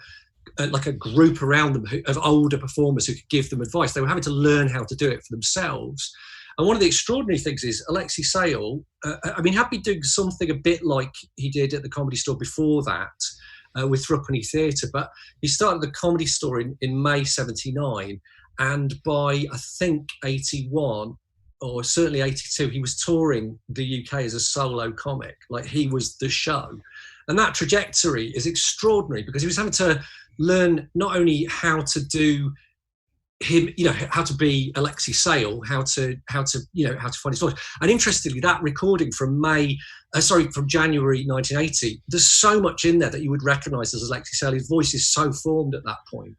group around them of older performers who could give them advice. They were having to learn how to do it for themselves. And one of the extraordinary things is Alexis Sale, had been doing something a bit like he did at the Comedy Store before that with Threepenny Theatre, but he started the Comedy Store in May 79, and by, I think, 81, or certainly 82, he was touring the UK as a solo comic. Like, he was the show. And that trajectory is extraordinary because he was having to learn not only how to do him, how to be Alexis Sale, how to find his voice. And interestingly, that recording from January 1980, there's so much in there that you would recognise as Alexis Sale. His voice is so formed at that point.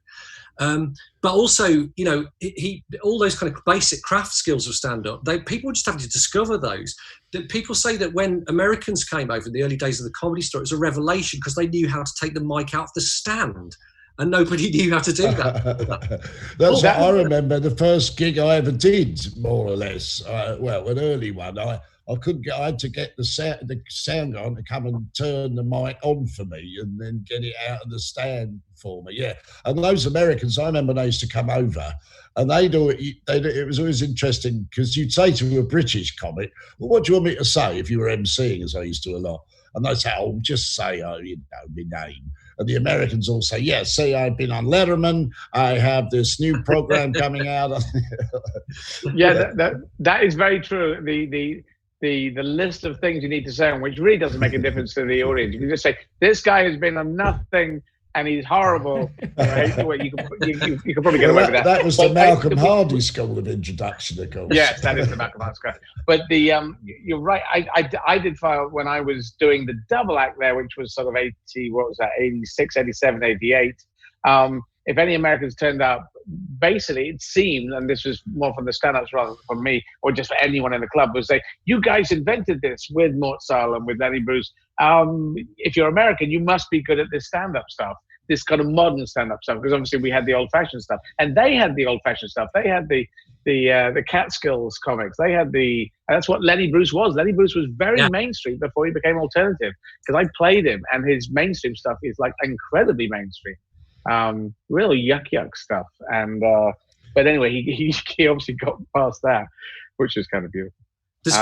But also, he all those kind of basic craft skills of stand-up, people were just having to discover those. That people say that when Americans came over in the early days of the Comedy Store, it was a revelation because they knew how to take the mic out of the stand, and nobody knew how to do that. That's what I remember. The first gig I ever did, more or less, an early one. I had to get the sound guy to come and turn the mic on for me and then get it out of the stand for me. Yeah. And those Americans, I remember they used to come over and it was always interesting because you'd say to a British comic, well, what do you want me to say if you were emceeing, as I used to a lot? And they'd say, just say, my name. And the Americans all say, see, I've been on Letterman. I have this new program coming out. That is very true. The list of things you need to say, which really doesn't make a difference to the audience. You can just say, this guy has been on nothing and he's horrible. Right? You can probably get away with that. That was the Malcolm Hardy school of introduction, of course. Yes, that is the Malcolm Hardy school. But you're right. I did file when I was doing the double act there, which was sort of 86, 87, 88. If any Americans turned up, basically it seemed, and this was more from the stand-ups rather than from me, or just for anyone in the club, was say, you guys invented this with Mort Sahl and with Lenny Bruce. If you're American, you must be good at this stand-up stuff, this kind of modern stand-up stuff, because obviously we had the old-fashioned stuff. And they had the old-fashioned stuff. They had the Catskills comics. They had and that's what Lenny Bruce was. Lenny Bruce was very mainstream before he became alternative, because I played him, and his mainstream stuff is like incredibly mainstream. real yuck stuff. And but anyway, he obviously got past that, which was kind of beautiful. There's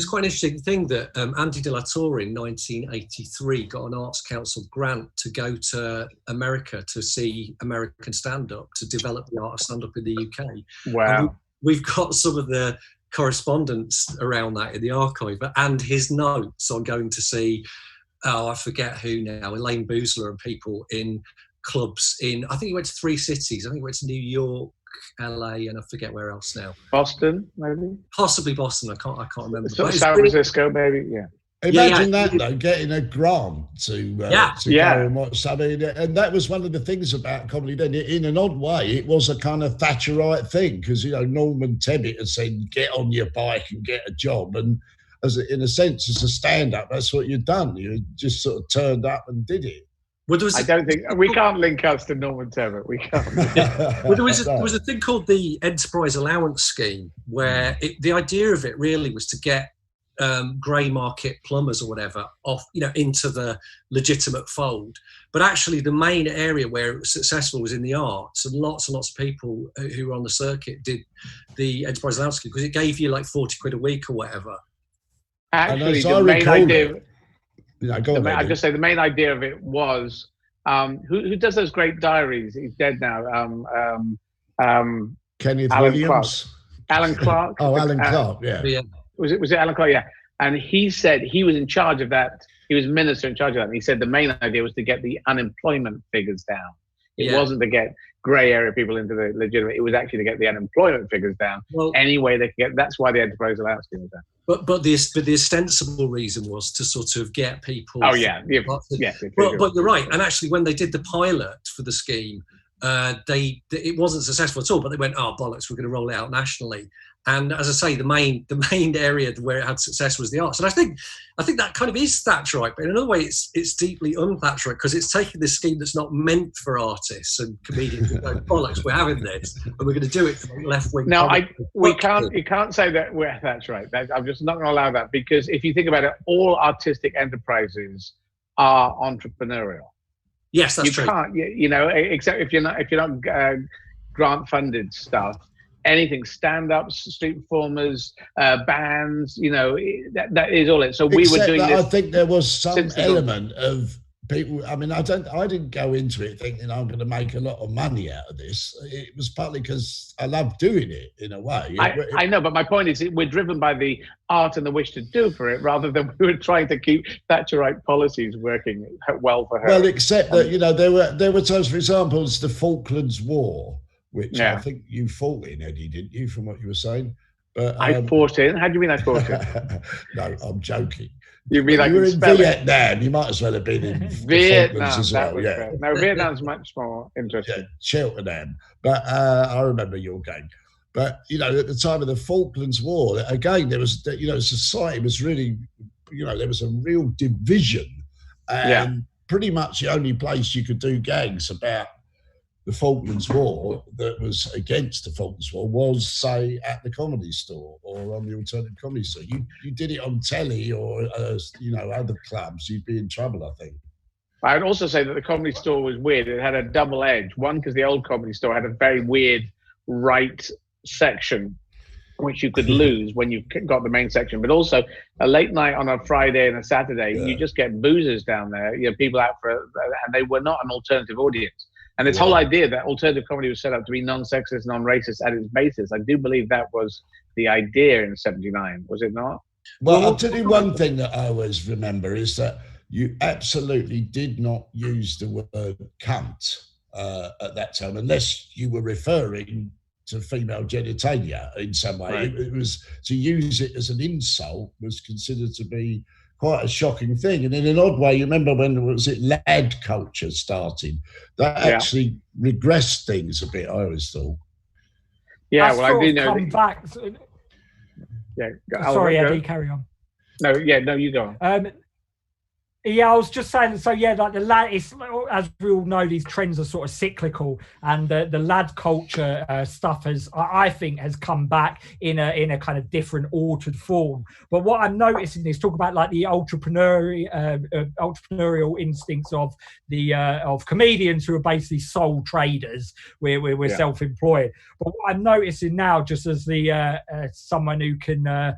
quite an interesting thing that Andy de la Torre in 1983 got an Arts Council grant to go to America to see American stand-up, to develop the art of stand-up in the UK. Wow. We've got some of the correspondence around that in the archive, and his notes on going to see, I forget who now, Elaine Boozler and people in clubs in, I think he went to 3 cities. I think he went to New York, LA, and I forget where else now. Boston, maybe? Possibly Boston, I can't remember. San Francisco, maybe, yeah. Imagine that, though, getting a grant to go and watch something. And that was one of the things about comedy then. In an odd way, it was a kind of Thatcherite thing, because, Norman Tebbit had said, get on your bike and get a job. And in a sense, as a stand-up, that's what you'd done. You just sort of turned up and did it. Well, I don't think we can't link us to Norman Tebbit. We can't. Well, there was a thing called the Enterprise Allowance Scheme, where the idea of it really was to get grey market plumbers or whatever off, into the legitimate fold. But actually, the main area where it was successful was in the arts, and lots of people who were on the circuit did the Enterprise Allowance Scheme because it gave you like 40 quid a week or whatever. Actually, the main idea. I just say the main idea of it was who does those great diaries? He's dead now. Kenneth Alan Williams. Alan Clark. Oh, Alan Clark. Yeah. Was it Alan Clark? Yeah. And he said he was in charge of that. He was minister in charge of that. And he said the main idea was to get the unemployment figures down. It wasn't to get grey area people into the legitimate. It was actually to get the unemployment figures down. Well, any way they could get. That's why the Enterprise Allowance Scheme was down. But the ostensible reason was to sort of get people. Oh yeah. But you're right. And actually, when they did the pilot for the scheme, it wasn't successful at all. But they went, oh bollocks, we're going to roll it out nationally. And as I say, the main area where it had success was the arts. And I think that kind of is Thatcherite, but in another way, it's deeply un-Thatcherite because it's taking this scheme that's not meant for artists and comedians and go, bollocks, we're having this, and we're going to do it for left-wing. No, you can't say that we're Thatcherite. I'm just not going to allow that, because if you think about it, all artistic enterprises are entrepreneurial. Yes, that's true. You can't, except if you're not grant-funded stuff. Anything, stand-ups, street performers, bands, that is all it. So we were doing this. I think there was some element of people. I mean, I didn't go into it thinking I'm going to make a lot of money out of this. It was partly because I love doing it in a way. I know, but my point is we're driven by the art and the wish to do for it, rather than we were trying to keep Thatcherite policies working well for her. Well, except that there were times, for example, it's the Falklands War, which I think you fought in, Eddie, didn't you, from what you were saying? But I fought in? How do you mean I fought in? No, I'm joking. You mean you were in Vietnam? You might as well have been in Vietnam as well. Fair. No, Vietnam's much more interesting. Yeah, Cheltenham. But I remember your game. But, at the time of the Falklands War, again, there was, society was really, there was a real division. And pretty much the only place you could do gags about the Falklands War that was against the Falklands War was, say, at the Comedy Store or on the Alternative Comedy Store. You did it on telly or, other clubs, you'd be in trouble, I think. I'd also say that the Comedy Store was weird. It had a double edge. One, because the old Comedy Store had a very weird right section, which you could lose when you got the main section. But also, a late night on a Friday and a Saturday, you just get boozers down there, people out and they were not an alternative audience. And this whole idea that alternative comedy was set up to be non-sexist, non-racist at its basis, I do believe that was the idea in '79, was it not? Well, I'll tell you one thing that I always remember is that you absolutely did not use the word cunt at that time, unless you were referring to female genitalia in some way. Right. It was, to use it as an insult was considered to be quite a shocking thing. And in an odd way, you remember when lad culture started, that actually regressed things a bit, I always thought. Yeah, well, I do know. Back. Sorry, Eddie, carry on. No, you go on. Yeah, I was just saying. So yeah, like the lad, it's, as we all know, these trends are sort of cyclical, and the lad culture stuff I think, has come back in a kind of different, altered form. But what I'm noticing is talk about like the entrepreneurial instincts of the of comedians who are basically sole traders. We're self-employed. But what I'm noticing now, just as the someone who can.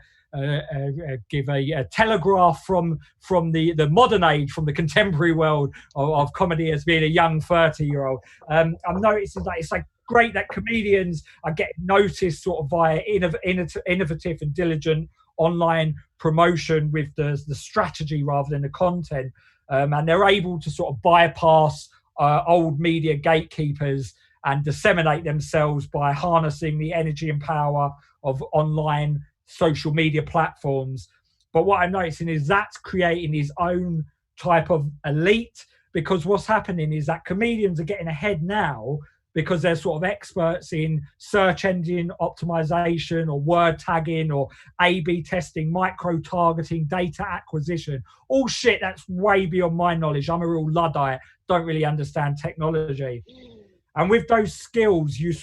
Give a telegraph from the modern age, from the contemporary world of comedy as being a young 30-year-old. I'm noticing that it's like great that comedians are getting noticed sort of via innovative and diligent online promotion with the strategy rather than the content, and they're able to sort of bypass old media gatekeepers and disseminate themselves by harnessing the energy and power of online social media platforms. But what I'm noticing is that's creating his own type of elite, because what's happening is that comedians are getting ahead now because they're sort of experts in search engine optimization or word tagging or A/B testing, micro targeting, data acquisition, all shit that's way beyond my knowledge. I'm a real Luddite, don't really understand technology. And with those skills, you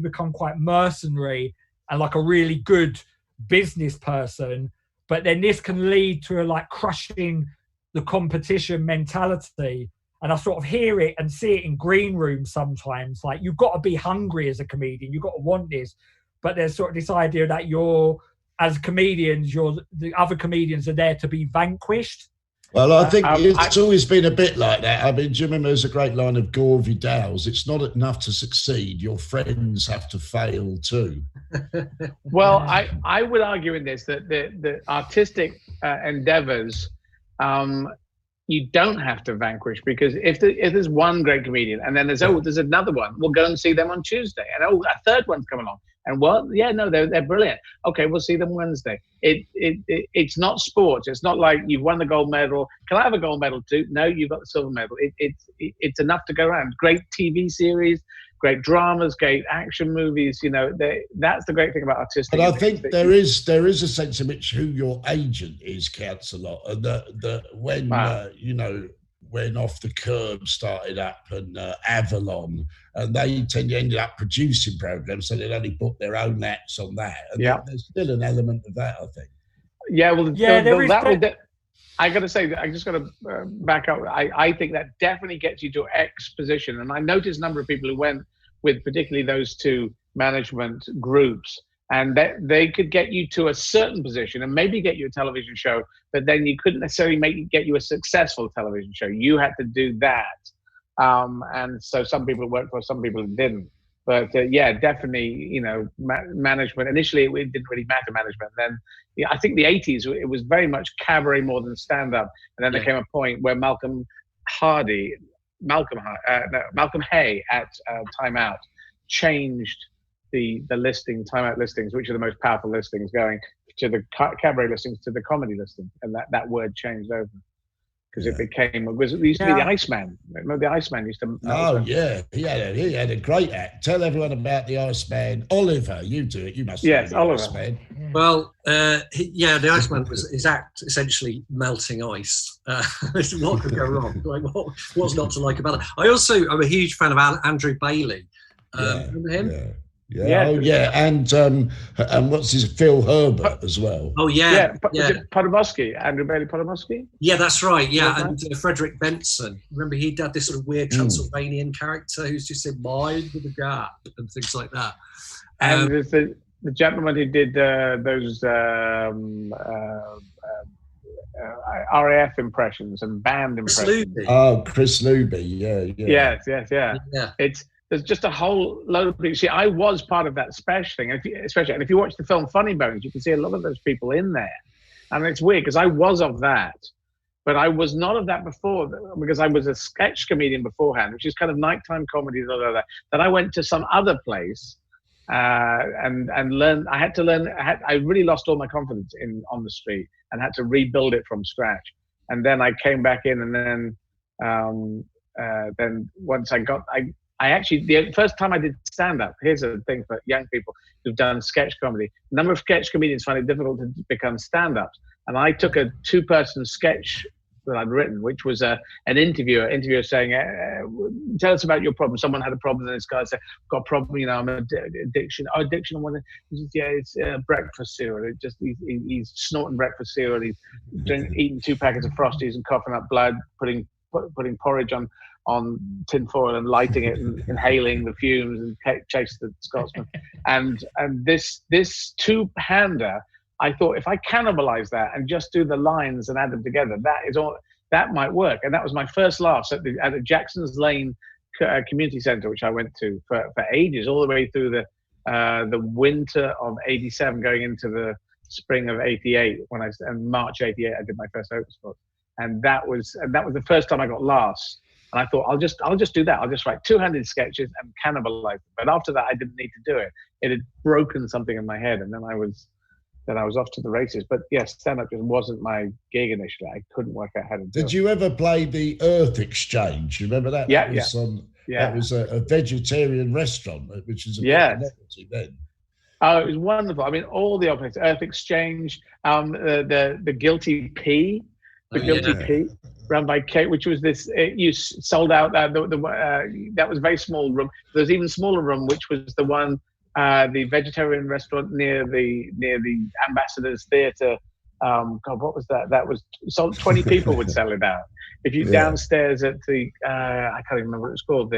become quite mercenary and like a really good business person, but then this can lead to like crushing the competition mentality. And I sort of hear it and see it in green rooms sometimes. Like, you've got to be hungry as a comedian, you've got to want this, but there's sort of this idea that as comedians, the other comedians are there to be vanquished. Well, I think it's always been a bit like that. I mean, do you remember there's a great line of Gore Vidal's, it's not enough to succeed, your friends have to fail too. Well, I would argue in this that the artistic endeavors, you don't have to vanquish, because if there's one great comedian and then there's another one, we'll go and see them on Tuesday, and a third one's coming along. And they're brilliant. Okay, we'll see them Wednesday. It's not sports. It's not like you've won the gold medal. Can I have a gold medal too? No, you've got the silver medal. It's enough to go around. Great TV series, great dramas, great action movies. That's the great thing about artistic. But I think there is a sense in which who your agent is counts a lot, and that when when Off the Curb started up and Avalon, and they ended up producing programs, so they'd only book their own acts on that. And there's still an element of that, I think. Yeah, well, I got to say, I just got to back up. I think that definitely gets you to X position. And I noticed a number of people who went with particularly those two management groups, and that they could get you to a certain position and maybe get you a television show, but then you couldn't necessarily get you a successful television show. You had to do that. And so some people worked for, some people didn't. But definitely, management. Initially, it didn't really matter, management. And then I think the 80s, it was very much cabaret more than stand-up. And then there came a point where Malcolm Hay at Time Out changed the listing, Time Out listings, which are the most powerful listings, going to the cabaret listings to the comedy listing. And that word changed over. Because it used to be the Iceman. Remember the Iceman used to... he had a great act. Tell everyone about the Iceman. Oliver, you do it. You must know the Oliver. Iceman. Well, the Iceman was his act essentially melting ice. There's a lot could go wrong. Like, what's not to like about it? I'm a huge fan of Andrew Bailey. Remember him? And what's his Phil Herbert as well. Podomowski, Andrew Bailey Podomowski. Yeah, that's right. Yeah, and Frederick Benson. Remember, he had this sort of weird Transylvanian character who's just in mind with a gap and things like that. And there's the gentleman who did those RAF impressions and band impressions. Chris Luby. Yes. There's just a whole load of people. See, I was part of that special thing. And if you watch the film Funny Bones, you can see a lot of those people in there. And it's weird because I was of that, but I was not of that before, because I was a sketch comedian beforehand, which is kind of nighttime comedy, Then I went to some other place and learned. I had to learn. I really lost all my confidence on the street and had to rebuild it from scratch. And then I came back in, and then once I actually, the first time I did stand-up, here's a thing for young people who've done sketch comedy. A number of sketch comedians find it difficult to become stand-ups. And I took a two-person sketch that I'd written, which was an interviewer saying, "Tell us about your problem." Someone had a problem, and this guy said, "Got a problem, you know, I'm addiction." Oh, addiction. Yeah, it's breakfast cereal. It just he's snorting breakfast cereal. He's eating 2 packets of Frosties and coughing up blood, putting porridge on tin foil and lighting it and inhaling the fumes and chase the Scotsman. And this two-hander, I thought, if I cannibalize that and just do the lines and add them together, that might work. And that was my first laughs at the Jackson's Lane Community Centre, which I went to for ages, all the way through the winter of '87, going into the spring of '88. And March '88, I did my first open spot, and that was the first time I got laughs. And I thought, I'll just do that. I'll just write 200 sketches and cannibalize them. But after that, I didn't need to do it. It had broken something in my head, and then I was off to the races. But yes, stand-up just wasn't my gig initially. I couldn't work out how to do it. Did you ever play the Earth Exchange? You remember that? Yeah, That was a vegetarian restaurant, which is a novelty then. Oh, it was wonderful. I mean, all the operations, Earth Exchange, the Guilty Pea, Pea, run by Kate, which was this. You sold out that was a very small room. There was even smaller room, which was the one. The vegetarian restaurant near the Ambassadors Theatre. God, what was that? That was sold. 20 people would sell it out. If you downstairs at the, I can't even remember what it was called.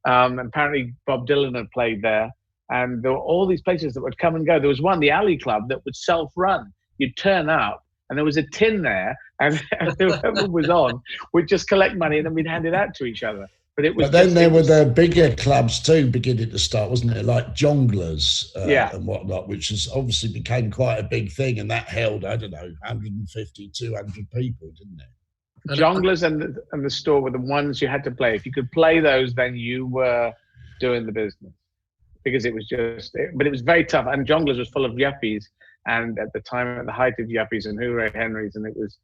Apparently Bob Dylan had played there, and there were all these places that would come and go. There was one, the Alley Club, that would self-run. You'd turn up, and there was a tin there, and whoever was on would just collect money, and then we'd hand it out to each other. But then there were the bigger clubs too beginning to start, wasn't it? Like Jongleurs and whatnot, which has obviously became quite a big thing, and that held, I don't know, 150, 200 people, didn't it? Jongleurs and the Store were the ones you had to play. If you could play those, then you were doing the business, because it was but it was very tough. And Jongleurs was full of yuppies, and at the time, at the height of yuppies and Hooray Henrys, and it was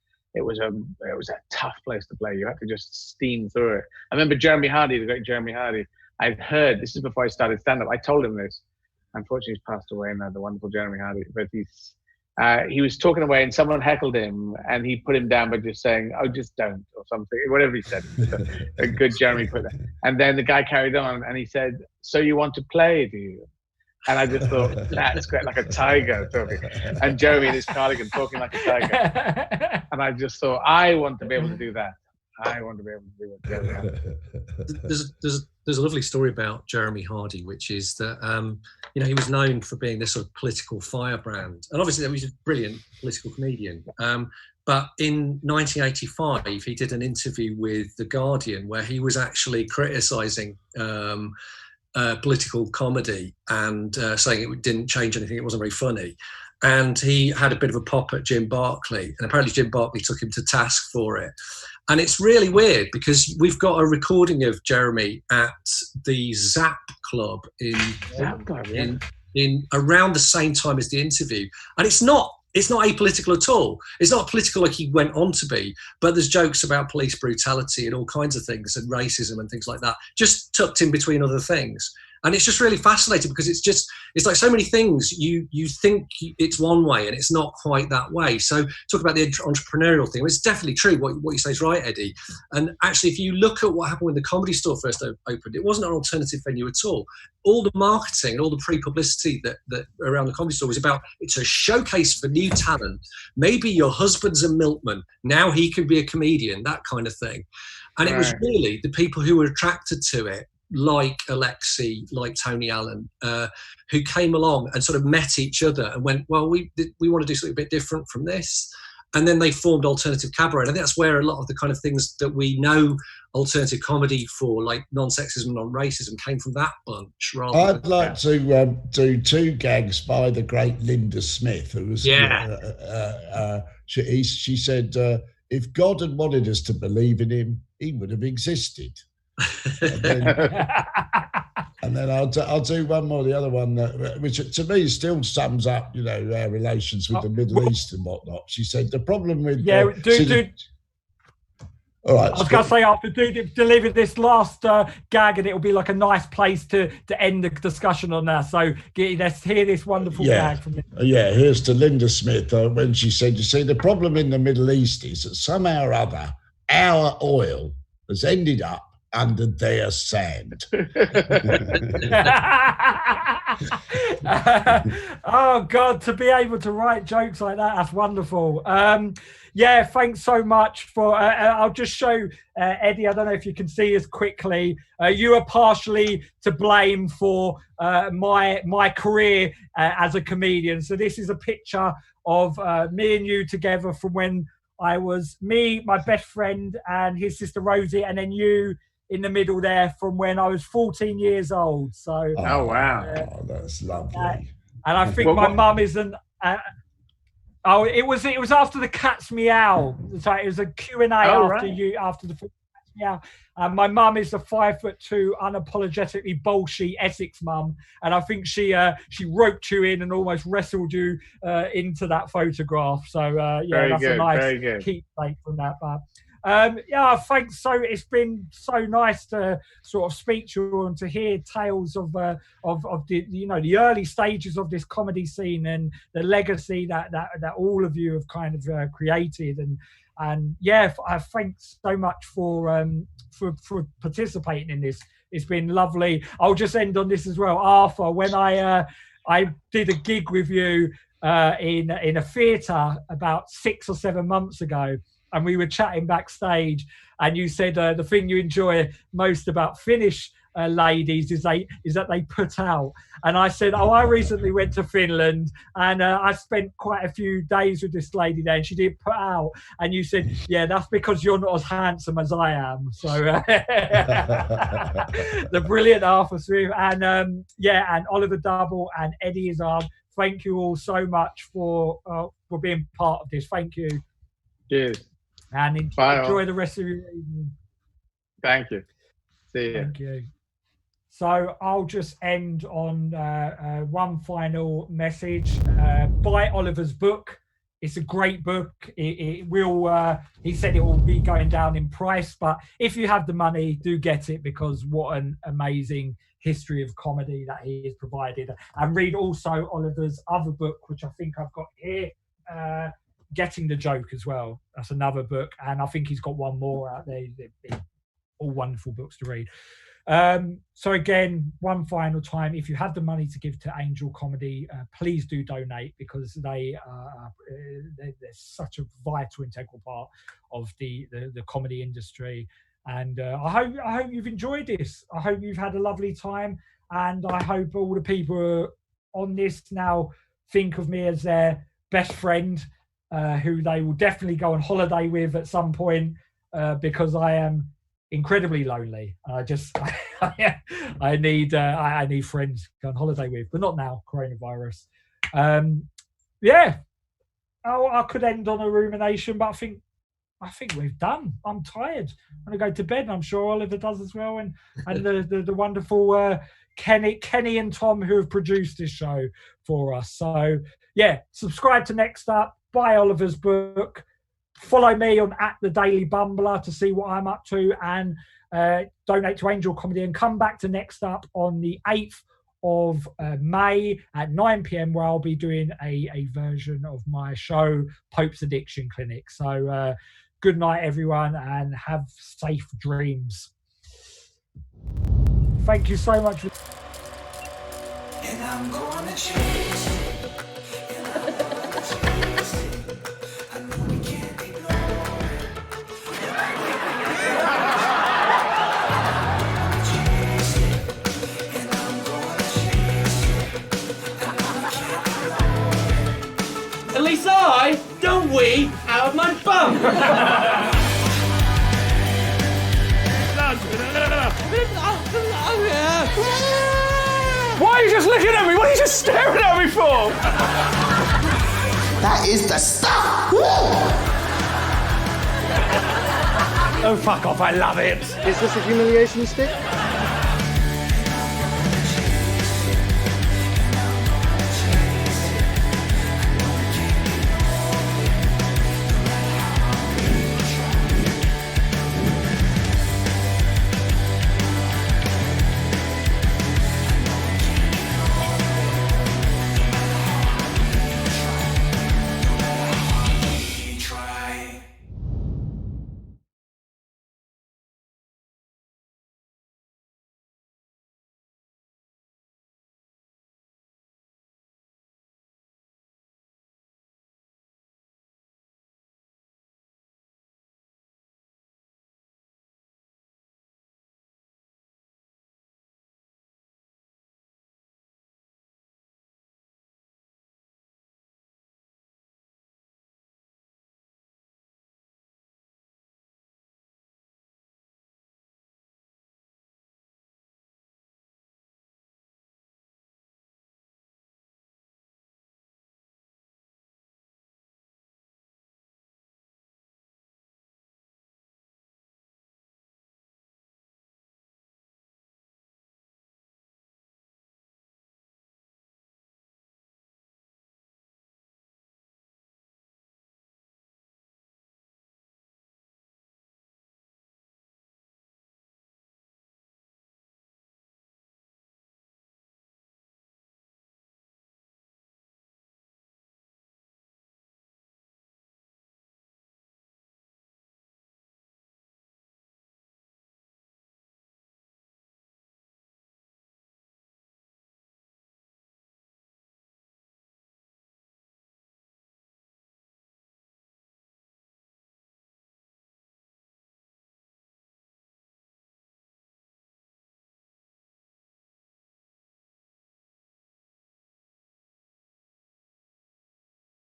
a tough place to play. You had to just steam through it. I remember Jeremy Hardy, the great Jeremy Hardy. I'd heard, this is before I started stand-up, I told him this. Unfortunately, he's passed away now, the wonderful Jeremy Hardy. But he was talking away, and someone heckled him, and he put him down by just saying, "Oh, just don't," or something, whatever he said. A good Jeremy put that. And then the guy carried on, and he said, "So you want to play, do you?" And I just thought, that's great, like a tiger talking. And Jeremy in his cardigan talking like a tiger. And I just thought, I want to be able to do that. I want to be able to do what Jeremy Hardy. There's a lovely story about Jeremy Hardy, which is that he was known for being this sort of political firebrand, and obviously he was a brilliant political comedian. But in 1985, he did an interview with The Guardian where he was actually criticising political comedy and saying it didn't change anything, it wasn't very funny. And he had a bit of a pop at Jim Barclay, and apparently Jim Barclay took him to task for it. And it's really weird because we've got a recording of Jeremy at the Zap Club in around the same time as the interview. And it's not apolitical at all. It's not political like he went on to be, but there's jokes about police brutality and all kinds of things and racism and things like that, just tucked in between other things. And it's just really fascinating because it's like so many things you think it's one way and it's not quite that way. So talk about the entrepreneurial thing. It's definitely true. What you say is right, Eddie. And actually, if you look at what happened when the Comedy Store first opened, it wasn't an alternative venue at all. All the marketing and all the pre-publicity that around the Comedy Store was about, it's a showcase for new talent. Maybe your husband's a milkman. Now he could be a comedian, that kind of thing. And it was really the people who were attracted to it, like Alexi, like Tony Allen, who came along and sort of met each other and went, well, we want to do something a bit different from this. And then they formed Alternative Cabaret. I think that's where a lot of the kind of things that we know alternative comedy for, like non-sexism, non-racism, came from that bunch. I'd like to do 2 gags by the great Linda Smith, who was she said, if God had wanted us to believe in him, he would have existed. And then I'll do one more, the other one, which to me still sums up, our relations with the Middle East and whatnot. She said the problem with all right. I was going to say, after deliver this last gag, and it'll be like a nice place to end the discussion on that. So let's hear this wonderful gag from Linda. Here's to Linda Smith when she said, you see, the problem in the Middle East is that somehow or other our oil has ended up under their sand. Oh God, to be able to write jokes like that's wonderful. Yeah, thanks so much for I'll just show Eddie, I don't know if you can see us quickly. You are partially to blame for my career as a comedian. So this is a picture of me and you together from when I was me, my best friend, and his sister Rosie, and then you in the middle there from when I was 14 years old. So oh wow, that's lovely. And I think my mum isn't. It was after the Cat's Meow. So it was a Q&A after the Cat's Meow. And my mum is the 5'2", unapologetically bullshit Essex mum, and I think she roped you in and almost wrestled you into that photograph. So that's a nice keepsake from that. But thanks. So it's been so nice to sort of speak to you and to hear tales of the the early stages of this comedy scene and the legacy that all of you have kind of created. And thanks so much for participating in this. It's been lovely. I'll just end on this as well, Arthur. When I did a gig with you in a theatre about 6 or 7 months ago, and we were chatting backstage, and you said the thing you enjoy most about Finnish ladies is that they put out. And I said, I recently went to Finland, and I spent quite a few days with this lady there, and she did put out. And you said, yeah, that's because you're not as handsome as I am. So the brilliant Arthur Smith, and and Oliver Double and Eddie Izzard, thank you all so much for being part of this. Thank you. Cheers. And enjoy the rest of your evening. Thank you. See you. Thank you. So I'll just end on one final message. Buy Oliver's book. It's a great book. It will. He said it will be going down in price, but if you have the money, do get it, because what an amazing history of comedy that he has provided. And read also Oliver's other book, which I think I've got here. Getting the Joke as well. That's another book, and I think he's got one more out there. They're all wonderful books to read. So again, one final time, if you have the money to give to Angel Comedy, please do donate, because they're such a vital, integral part of the comedy industry. And I hope you've enjoyed this. I hope you've had a lovely time, and I hope all the people on this now think of me as their best friend, who they will definitely go on holiday with at some point, because I am incredibly lonely. I need friends to go on holiday with, but not now, coronavirus. I could end on a rumination, but I think we've done. I'm tired. I'm gonna go to bed, and I'm sure Oliver does as well, and the wonderful Kenny and Tom, who have produced this show for us. So subscribe to Next Up, buy Oliver's book, follow me on @TheDailyBumbler to see what I'm up to, and donate to Angel Comedy, and come back to Next Up on the 8th of May at 9 p.m, where I'll be doing a version of my show, Pope's Addiction Clinic. So good night, everyone, and have safe dreams. Thank you so much. And I'm gonna chase it. At least I don't wee out of my bum. Why are you just looking at me? What are you just staring at me for? That is the stuff. Oh, fuck off, I love it. Is this a humiliation stick?